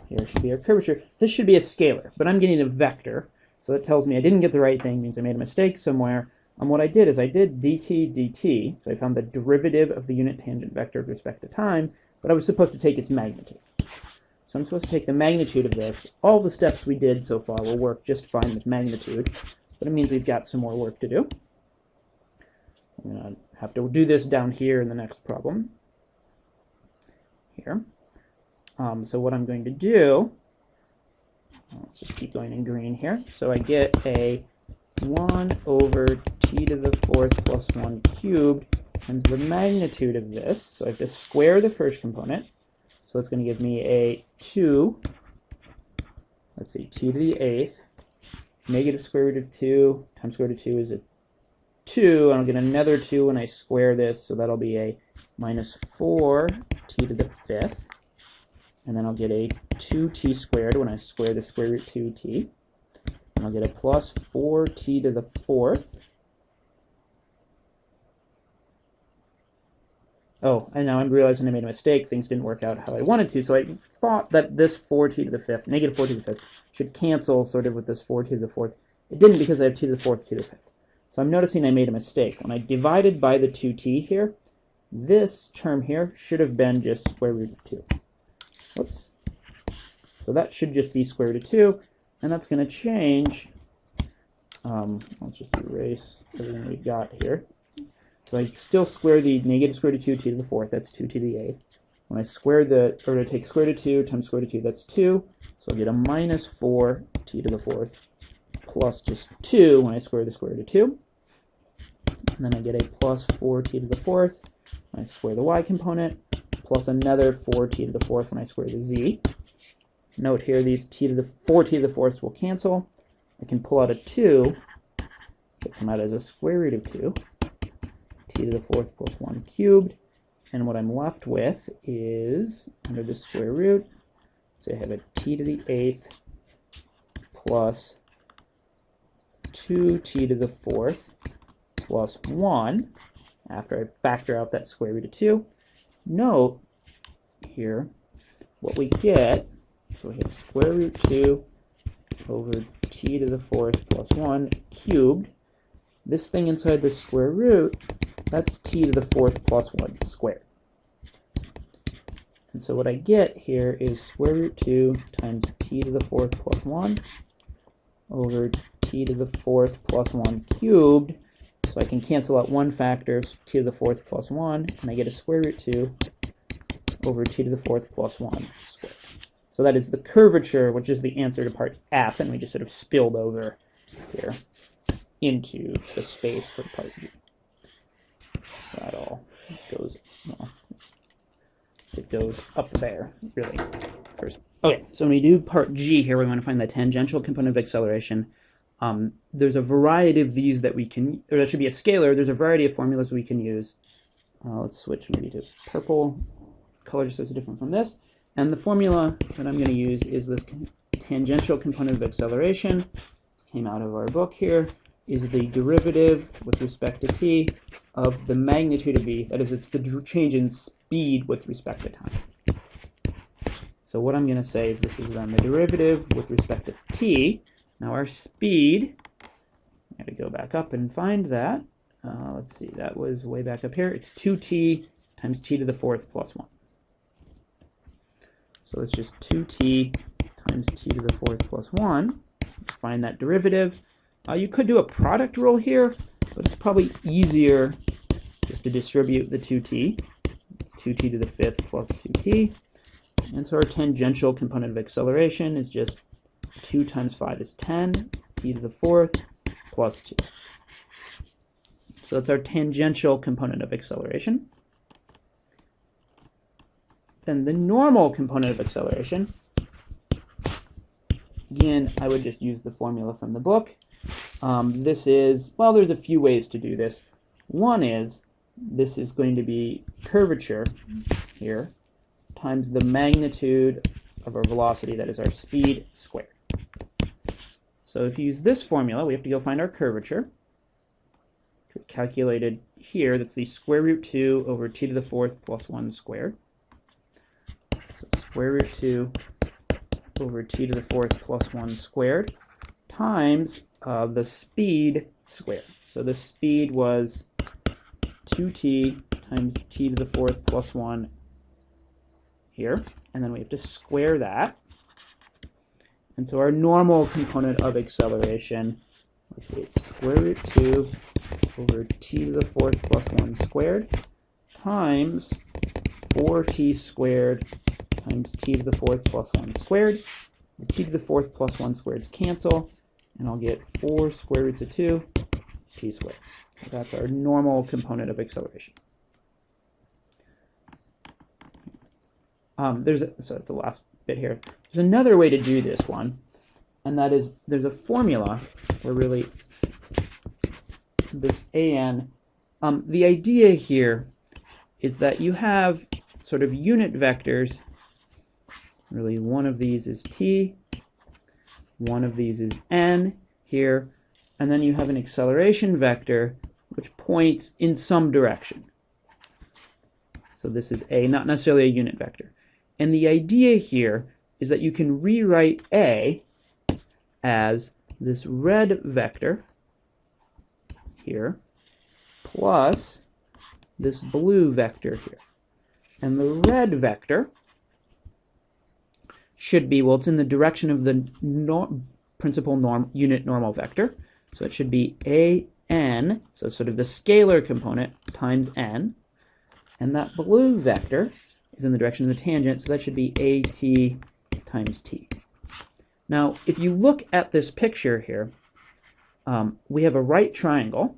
here should be our curvature. This should be a scalar, but I'm getting a vector. So that tells me I didn't get the right thing, means I made a mistake somewhere. What I did is I did dt, so I found the derivative of the unit tangent vector with respect to time, but I was supposed to take its magnitude. So I'm supposed to take the magnitude of this. All the steps we did so far will work just fine with magnitude, but it means we've got some more work to do. I'm going to have to do this down here in the next problem. Here. So what I'm going to do, let's just keep going in green here. So I get a 1 over t to the 4th plus 1 cubed times the magnitude of this. So I have to square the first component. So that's going to give me a 2, let's see, t to the 8th, negative square root of 2 times square root of 2 is a 2, and I'll get another 2 when I square this, so that'll be a minus 4 t to the 5th, and then I'll get a 2t squared when I square the square root 2t. And I'll get a plus 4t to the 4th. Oh, and now I'm realizing I made a mistake. Things didn't work out how I wanted to. So I thought that this 4t to the 5th, negative 4t to the 5th, should cancel sort of with this 4t to the 4th. It didn't because I have t to the 4th, t to the 5th. So I'm noticing I made a mistake. When I divided by the 2t here, this term here should have been just square root of 2. Whoops. So that should just be square root of 2. And that's going to change. Let's just erase everything we've got here. So I still square the negative square root of 2t to the 4th. That's 2t to the 8th. When I square the, or to take square root of 2 times square root of 2, that's 2. So I'll get a minus 4t to the 4th plus just 2 when I square the square root of 2. And then I get a plus 4t to the 4th when I square the y component, plus another 4t to the 4th when I square the z. Note here, these 4t to the 4th will cancel. I can pull out a 2 to come out as a square root of 2, t to the 4th plus 1 cubed. And what I'm left with is, under the square root, So I have a t to the 8th plus 2t to the 4th plus 1 after I factor out that square root of 2. Note here what we get, so we have square root 2 over t to the 4th plus 1 cubed. This thing inside the square root, that's t to the 4th plus 1 squared. And so what I get here is square root 2 times t to the 4th plus 1 over t to the 4th plus 1 cubed. So I can cancel out one factor, t to the 4th plus 1, and I get a square root 2 over t to the 4th plus 1 squared. So that is the curvature, which is the answer to part F, and we just sort of spilled over here into the space for part G. That all goes, well, it goes up there, really, first. Okay, so when we do part G here, we want to find the tangential component of acceleration. There's a variety of these that we can, or that should be a scalar. There's a variety of formulas we can use. Let's switch maybe to purple color just so it's different from this. And the formula that I'm going to use is this tangential component of acceleration. It came out of our book here. Is the derivative with respect to t of the magnitude of v. That is, it's the change in speed with respect to time. So what I'm going to say is this is then the derivative with respect to t. Now our speed, I got to go back up and find that. Let's see, that was way back up here. It's 2t times t to the 4th plus 1. So it's just 2t times t to the 4th plus 1. Find that derivative. You could do a product rule here, but it's probably easier just to distribute the 2t. It's 2t to the 5th plus 2t. And so our tangential component of acceleration is just 2 times 5 is 10, t to the 4th plus 2. So that's our tangential component of acceleration. Then the normal component of acceleration, again, I would just use the formula from the book. This is, well, there's a few ways to do this. One is, this is going to be curvature here times the magnitude of our velocity, that is our speed, squared. So if you use this formula, we have to go find our curvature. Calculated here, that's the square root 2 over t to the 4th plus 1 squared. So square root 2 over t to the 4th plus 1 squared times the speed squared. So the speed was 2t times t to the 4th plus 1 here, and then we have to square that. And so our normal component of acceleration, let's see, it's square root 2 over t to the 4th plus 1 squared times 4t squared times t to the 4th plus 1 squared. The t to the 4th plus 1 squareds cancel, and I'll get 4 square roots of 2 t squared. So that's our normal component of acceleration. So that's the last bit here. There's another way to do this one, and that is there's a formula where really this an, the idea here is that you have sort of unit vectors. Really, one of these is t, one of these is n here, and then you have an acceleration vector which points in some direction. So this is a, not necessarily a unit vector. And the idea here is that you can rewrite a as this red vector here plus this blue vector here. And the red vector should be, well, it's in the direction of the principal unit normal vector. So it should be an, so sort of the scalar component, times n. And that blue vector is in the direction of the tangent, so that should be at times t. Now, if you look at this picture here, we have a right triangle.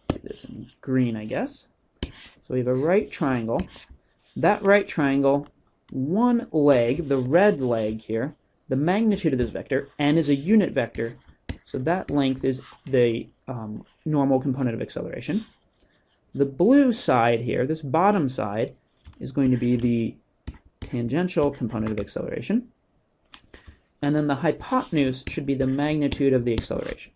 Do this in green, I guess. So we have a right triangle. That right triangle, one leg, the red leg here, the magnitude of this vector, n is a unit vector, so that length is the normal component of acceleration. The blue side here, this bottom side, is going to be the tangential component of acceleration. And then the hypotenuse should be the magnitude of the acceleration.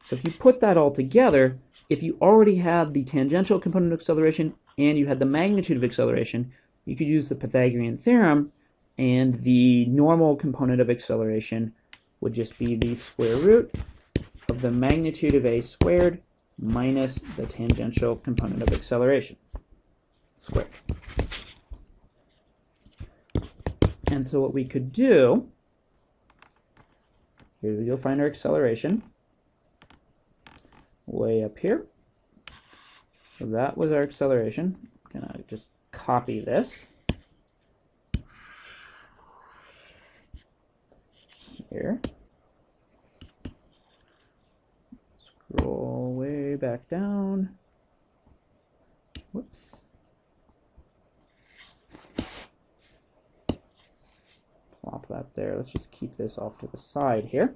So if you put that all together, if you already had the tangential component of acceleration and you had the magnitude of acceleration, you could use the Pythagorean theorem, and the normal component of acceleration would just be the square root of the magnitude of a squared minus the tangential component of acceleration squared. And so what we could do, here we go, find our acceleration way up here. So that was our acceleration. I'm gonna just copy this here. Scroll way back down. Whoops. Plop that there. Let's just keep this off to the side here.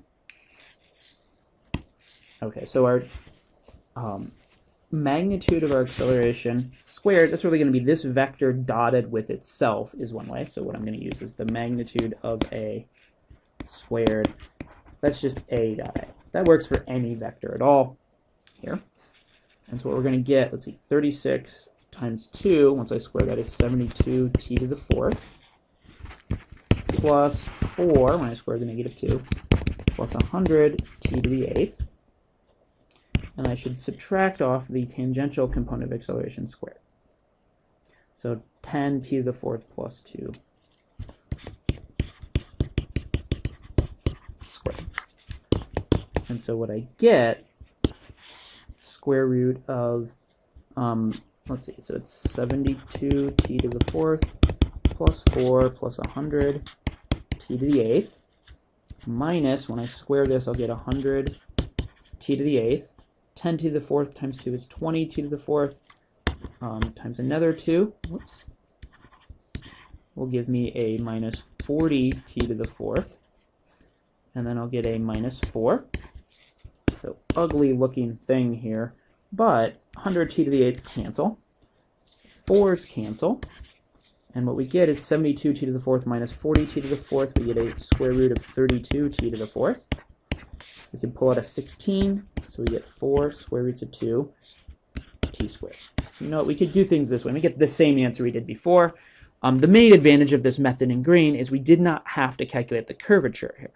Okay, so our magnitude of our acceleration squared, that's really going to be this vector dotted with itself is one way. So what I'm going to use is the magnitude of a squared. That's just a dot a. That works for any vector at all here. And so what we're going to get, let's see, 36 times 2, once I square that, is 72 t to the fourth, plus 4, when I square the negative 2, plus 100 t to the eighth. And I should subtract off the tangential component of acceleration squared. So 10 t to the fourth plus 2 squared. And so what I get, square root of, let's see, so it's 72 t to the fourth plus 4 plus 100 t to the eighth minus, when I square this, I'll get 100 t to the eighth. 10 to the fourth times 2 is 20 t to the fourth, times another 2, whoops, will give me a minus 40 t to the fourth, and then I'll get a minus 4. So ugly looking thing here, but 100 t to the eighth cancel, 4's cancel, and what we get is 72 t to the fourth minus 40 t to the fourth. We get a square root of 32 t to the fourth. We can pull out a 16, so we get 4 square roots of 2 t squared. You know what, we could do things this way. We get the same answer we did before. The main advantage of this method in green is we did not have to calculate the curvature here.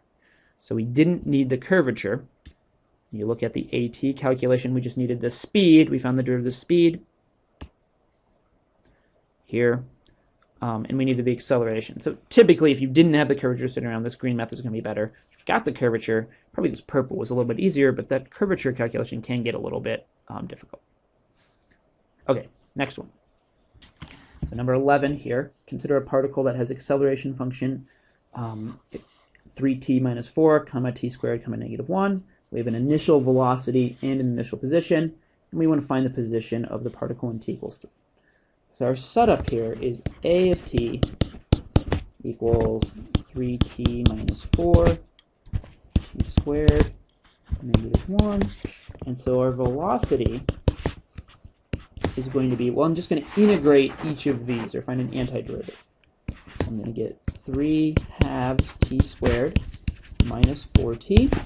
So we didn't need the curvature. You look at the AT calculation, we just needed the speed. We found the derivative of speed here, and we needed the acceleration. So typically, if you didn't have the curvature sitting around, this green method is going to be better. If you've got the curvature, probably this purple was a little bit easier, but that curvature calculation can get a little bit difficult. Okay, next one. So number 11 here, consider a particle that has acceleration function 3t minus 4, comma t squared, comma negative 1. We have an initial velocity and an initial position, and we want to find the position of the particle when t equals 3. So our setup here is a of t equals 3t minus 4, t squared, negative 1. And so our velocity is going to be, well, I'm just going to integrate each of these, or find an antiderivative. So I'm going to get 3 halves t squared minus 4t.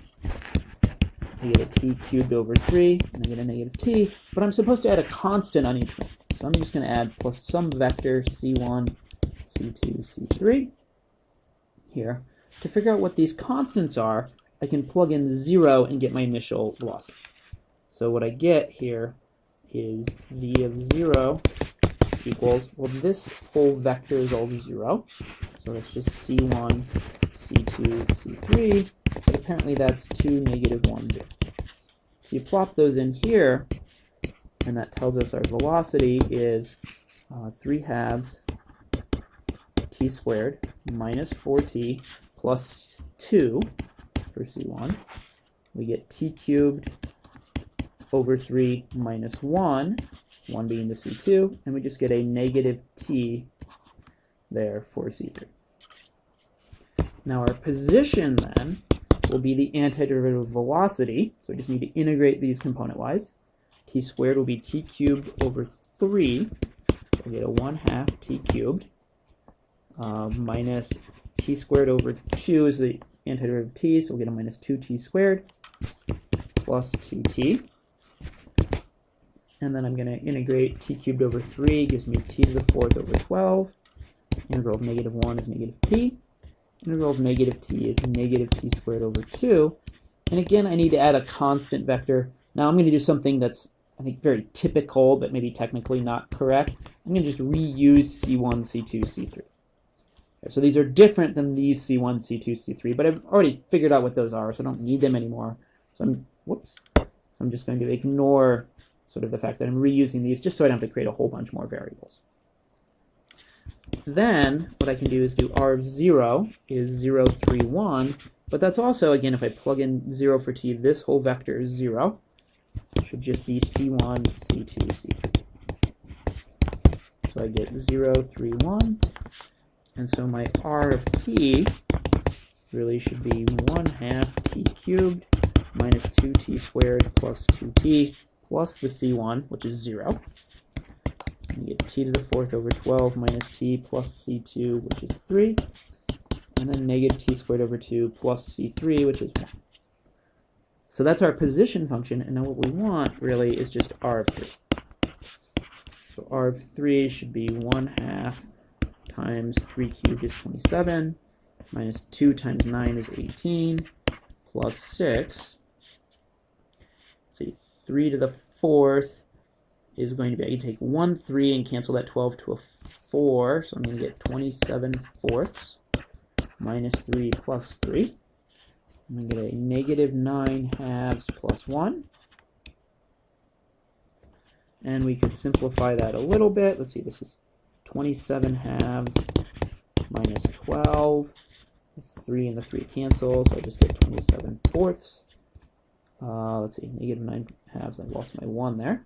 I get a t cubed over 3, and I get a negative t, but I'm supposed to add a constant on each one. So I'm just going to add plus some vector c1, c2, c3 here. To figure out what these constants are, I can plug in 0 and get my initial velocity. So what I get here is v of 0 equals, well, this whole vector is all 0, so that's just c1, c2, c3, but apparently that's 2, negative 1, 0. So you plop those in here, and that tells us our velocity is 3 halves t squared minus 4t plus 2 for c1. We get t cubed over 3 minus 1, 1 being the c2, and we just get a negative t there for c3. Now our position then will be the antiderivative of velocity, so we just need to integrate these component-wise. T squared will be t cubed over 3, so we get a 1/2 t cubed minus t squared over 2 is the antiderivative of t, so we'll get a minus 2t squared plus 2t. And then I'm going to integrate t cubed over 3 gives me t to the 4th over 12. Integral of negative 1 is negative t. Integral of negative t is negative t squared over 2. And again, I need to add a constant vector. Now I'm going to do something that's, I think, very typical, but maybe technically not correct. I'm going to just reuse C1, C2, C3. So these are different than these C1, C2, C3, but I've already figured out what those are, so I don't need them anymore. So I'm just going to ignore sort of the fact that I'm reusing these just so I don't have to create a whole bunch more variables. Then what I can do is do r of 0 is 0, 3, 1, but that's also, again, if I plug in 0 for t, this whole vector is 0. It should just be C1, C2, C3. So I get 0, 3, 1. And so my r of t really should be 1/2 t cubed minus 2t squared plus 2t plus the c1, which is 0. And you get t to the 4th over 12 minus t plus c2, which is 3. And then negative t squared over 2 plus c3, which is 1. So that's our position function, and now what we want really is just r of 3. So r of 3 should be 1/2 times 3 cubed is 27, minus 2 times 9 is 18, plus 6. See, 3 to the 4th is going to be, I can take 1 3 and cancel that 12 to a 4, so I'm going to get 27 fourths minus 3 plus 3. I'm going to get a negative 9 halves plus 1. And we could simplify that a little bit. Let's see, this is 27 halves minus 12. The 3 and the 3 cancel, so I just get 27 fourths. Let's see, negative 9 halves, I lost my 1 there.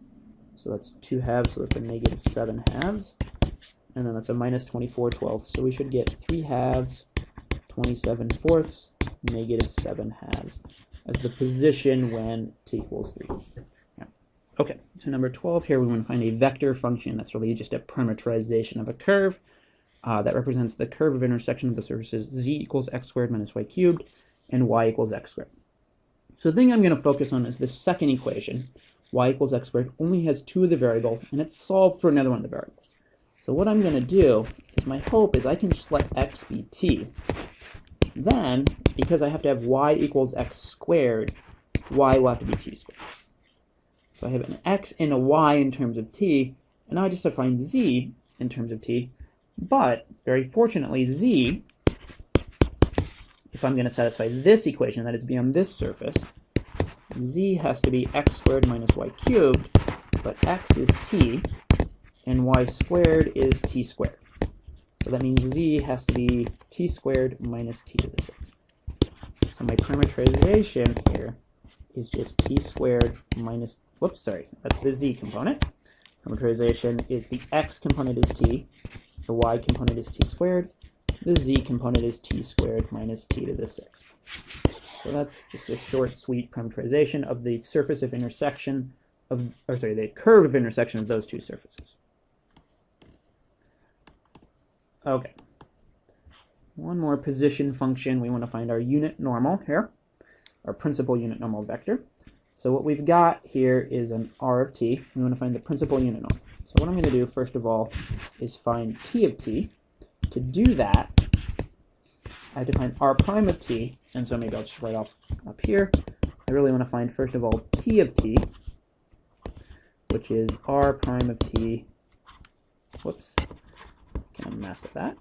So that's 2 halves, so that's a negative 7 halves. And then that's a minus 24 twelfths. So we should get 3 halves, 27 fourths, negative 7 halves as the position when t equals 3. Okay, so number 12 here, we want to find a vector function that's really just a parameterization of a curve that represents the curve of intersection of the surfaces z equals x squared minus y cubed and y equals x squared. So the thing I'm going to focus on is this second equation, y equals x squared, only has 2 of the variables, and it's solved for another one of the variables. So what I'm going to do is my hope is I can just let x be t. Then, because I have to have y equals x squared, y will have to be t squared. So I have an x and a y in terms of t, and now I just have to find z in terms of t. But, very fortunately, z, if I'm going to satisfy this equation, that is be on this surface, z has to be x squared minus y cubed, but x is t, and y squared is t squared. So that means z has to be t squared minus t to the 6th. So my parameterization here is just t squared minus, whoops, sorry, that's the z component. Parameterization is the x component is t, the y component is t squared, the z component is t squared minus t to the 6th. So that's just a short, sweet parameterization of the surface of intersection of, or sorry, the curve of intersection of those two surfaces. Okay. One more position function. We want to find our unit normal here, our principal unit normal vector. So what we've got here is an r of t. We want to find the principal unit normal. So what I'm going to do, first of all, is find t of t. To do that, I have to find r prime of t, and so maybe I'll just write off up here. I really want to find, first of all, t of t, which is r prime of t. Whoops. Kind of mess with that.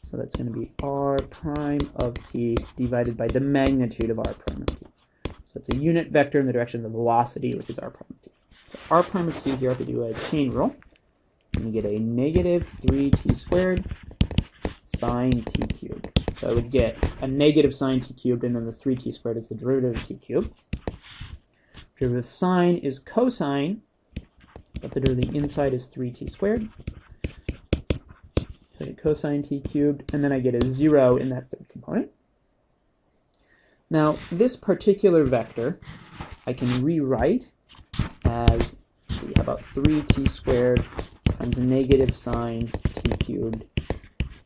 So that's going to be r prime of t divided by the magnitude of r prime of t. So it's a unit vector in the direction of the velocity, which is r prime of t. So r prime of t here, I have to do a chain rule. And you get a negative 3t squared sine t cubed. So I would get a negative sine t cubed, and then the 3t squared is the derivative of t cubed. Derivative of sine is cosine, but the derivative inside is 3t squared. So I get cosine t cubed, and then I get a 0 in that third component. Now, this particular vector I can rewrite as, let's see, how about 3t squared times negative sine t t cubed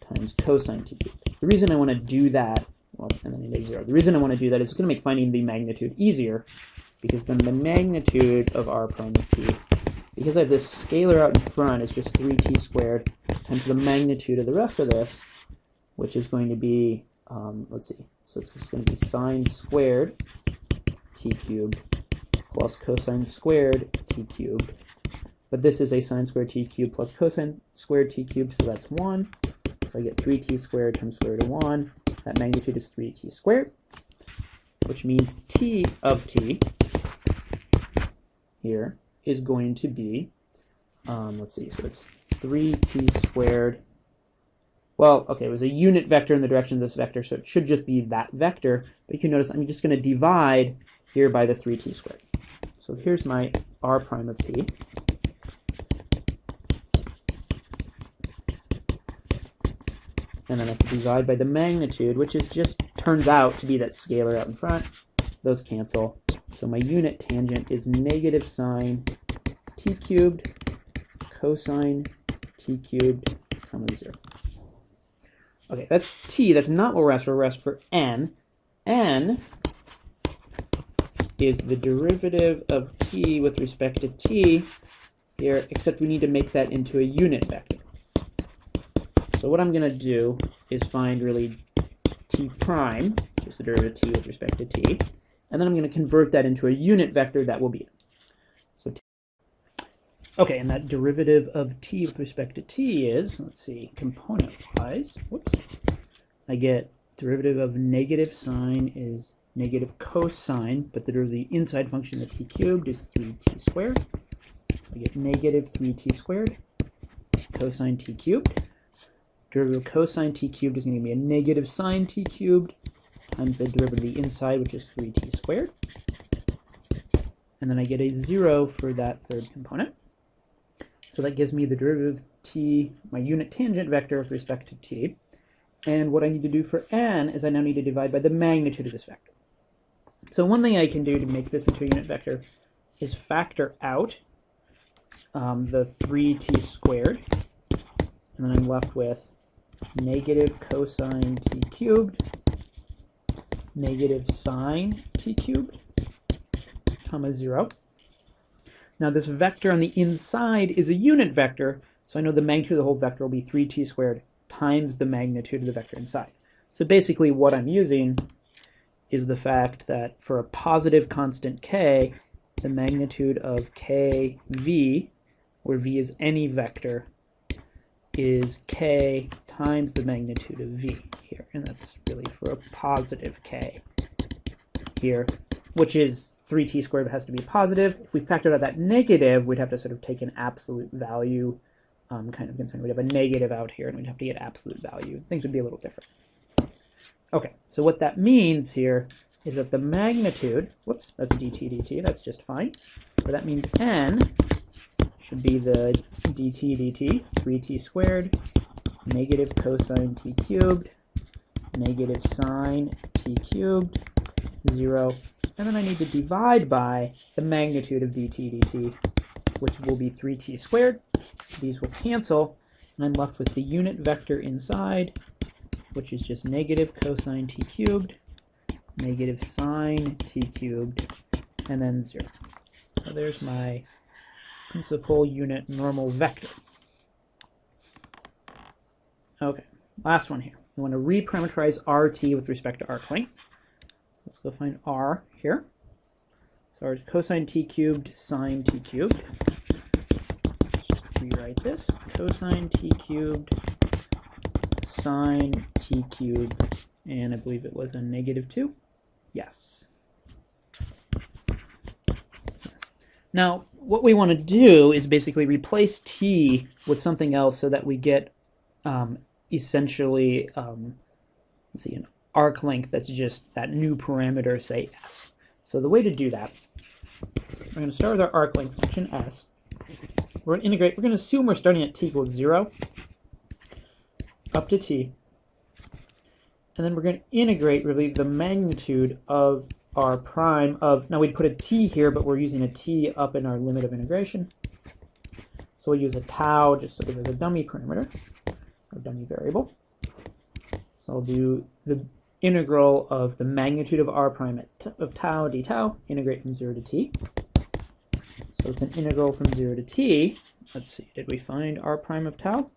times cosine t cubed. The reason I want to do that, well, and then it is 0. The reason I want to do that is it's going to make finding the magnitude easier, because then the magnitude of r prime of t, because I have this scalar out in front, is just 3t squared times the magnitude of the rest of this, which is going to be, let's see, so it's just going to be sine squared t cubed plus cosine squared t cubed. But this is a sine squared t cubed plus cosine squared t cubed, so that's 1. So I get 3t squared times square root of 1. That magnitude is 3t squared, which means t of t here is going to be, let's see, so it's 3t squared. Well, okay, it was a unit vector in the direction of this vector, so it should just be that vector. But you can notice I'm just going to divide here by the 3t squared. So here's my r prime of t. And then I have to divide by the magnitude, which is just turns out to be that scalar out in front. Those cancel. So my unit tangent is negative sine t cubed cosine t cubed comma 0. Okay, that's t. That's not what we're asked for. We're asked for n. N is the derivative of t with respect to t here, except we need to make that into a unit vector. So what I'm going to do is find really t prime, which is the derivative of t with respect to t, and then I'm going to convert that into a unit vector that will be n. So okay, and that derivative of t with respect to t is, let's see, component-wise, whoops, I get derivative of negative sine is negative cosine, but the derivative of the inside function of t cubed is 3t squared. I get negative 3t squared cosine t cubed. Derivative of cosine t cubed is going to be a negative sine t cubed times the derivative of the inside, which is 3t squared. And then I get a 0 for that third component. So that gives me the derivative of t, my unit tangent vector with respect to t. And what I need to do for n is I now need to divide by the magnitude of this vector. So one thing I can do to make this into a unit vector is factor out the 3t squared. And then I'm left with negative cosine t cubed, negative sine t cubed, comma 0. Now this vector on the inside is a unit vector, so I know the magnitude of the whole vector will be 3t squared times the magnitude of the vector inside. So basically what I'm using is the fact that for a positive constant k, the magnitude of kv, where v is any vector, is k times the magnitude of v here, and that's really for a positive k here, which is 3t squared, but has to be positive. If we factored out that negative, we'd have to sort of take an absolute value kind of concern. We'd have a negative out here, and we'd have to get absolute value. Things would be a little different. Okay, so what that means here is that the magnitude, whoops, that's dt dt, that's just fine. But that means n should be the dt dt, 3t squared, negative cosine t cubed, negative sine t cubed, 0. And then I need to divide by the magnitude of dt dt, which will be 3t squared. These will cancel, and I'm left with the unit vector inside, which is just negative cosine t cubed, negative sine t cubed, and then 0. So there's my principal unit normal vector. Okay, last one here. We want to reparameterize RT with respect to arc length. So let's go find R here. So R is cosine t cubed sine t cubed. Let's just rewrite this. Cosine t cubed sine t cubed, and I believe it was a negative 2. Yes. Now, what we want to do is basically replace t with something else so that we get essentially, let's see, an arc length that's just that new parameter, say s. So the way to do that, we're going to start with our arc length function s. We're going to integrate. We're going to assume we're starting at t equals 0 up to t, and then we're going to integrate really the magnitude of r prime of, now we'd put a t here, but we're using a t up in our limit of integration. So we'll use a tau just sort of as a dummy parameter. our dummy variable. So I'll do the integral of the magnitude of r prime of tau d tau, integrate from 0 to t. So it's an integral from 0 to t. Let's see, did we find r prime of tau?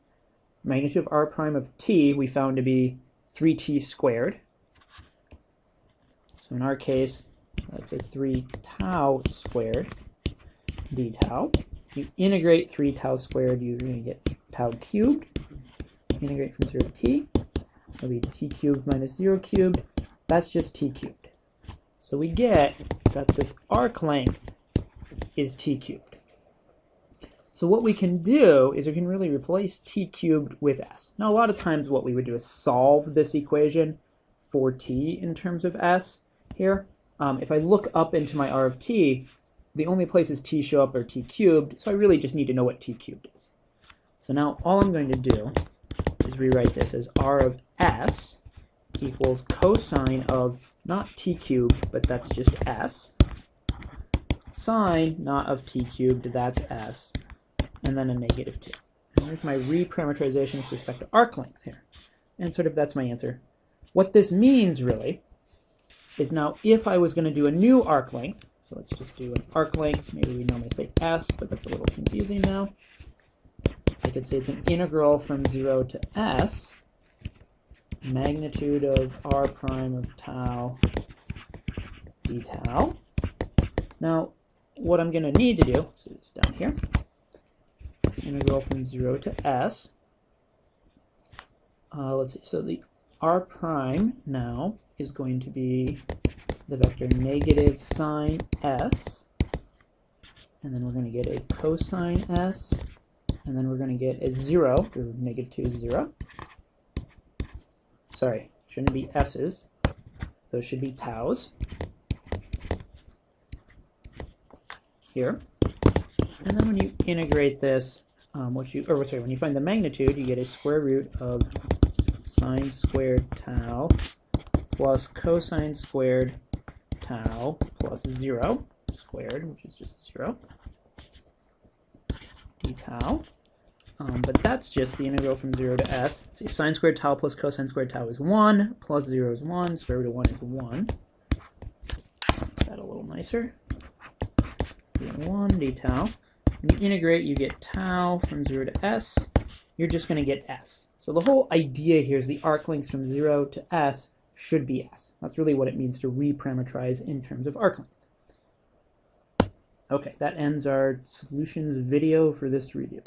Magnitude of r prime of t we found to be 3t squared. So in our case, that's a 3 tau squared d tau. You integrate 3 tau squared, you're going to get tau cubed. Integrate from 0 to t. That'll be t cubed minus 0 cubed. That's just t cubed. So we get that this arc length is t cubed. So what we can do is we can really replace t cubed with s. Now a lot of times what we would do is solve this equation for t in terms of s here. If I look up into my r of t, the only places t show up are t cubed, so I really just need to know what t cubed is. So now all I'm going to do is rewrite this as r of s equals cosine of not t cubed, but that's just s, sine not of t cubed, that's s, and then a negative 2. And there's my reparameterization with respect to arc length here. And sort of that's my answer. What this means really is now if I was going to do a new arc length, so let's just do an arc length, maybe we normally say s, but that's a little confusing now. I could say it's an integral from 0 to s, magnitude of r prime of tau d tau. Now, what I'm going to need to do, let's do this down here, integral from 0 to s. Let's see, so the r prime now is going to be the vector negative sine s, and then we're going to get a cosine s, and then we're going to get a 0, or negative 2 is 0. Sorry, shouldn't be s's. Those should be taus. Here. And then when you integrate this, when you find the magnitude, you get a square root of sine squared tau plus cosine squared tau plus 0 squared, which is just 0, d tau. But that's just the integral from 0 to s. So sine squared tau plus cosine squared tau is 1, plus 0 is 1, square root of 1 is 1. Make that a little nicer. 1 d tau. When you integrate, you get tau from 0 to s. You're just going to get s. So the whole idea here is the arc lengths from 0 to s should be s. That's really what it means to reparameterize in terms of arc length. Okay, that ends our solutions video for this review.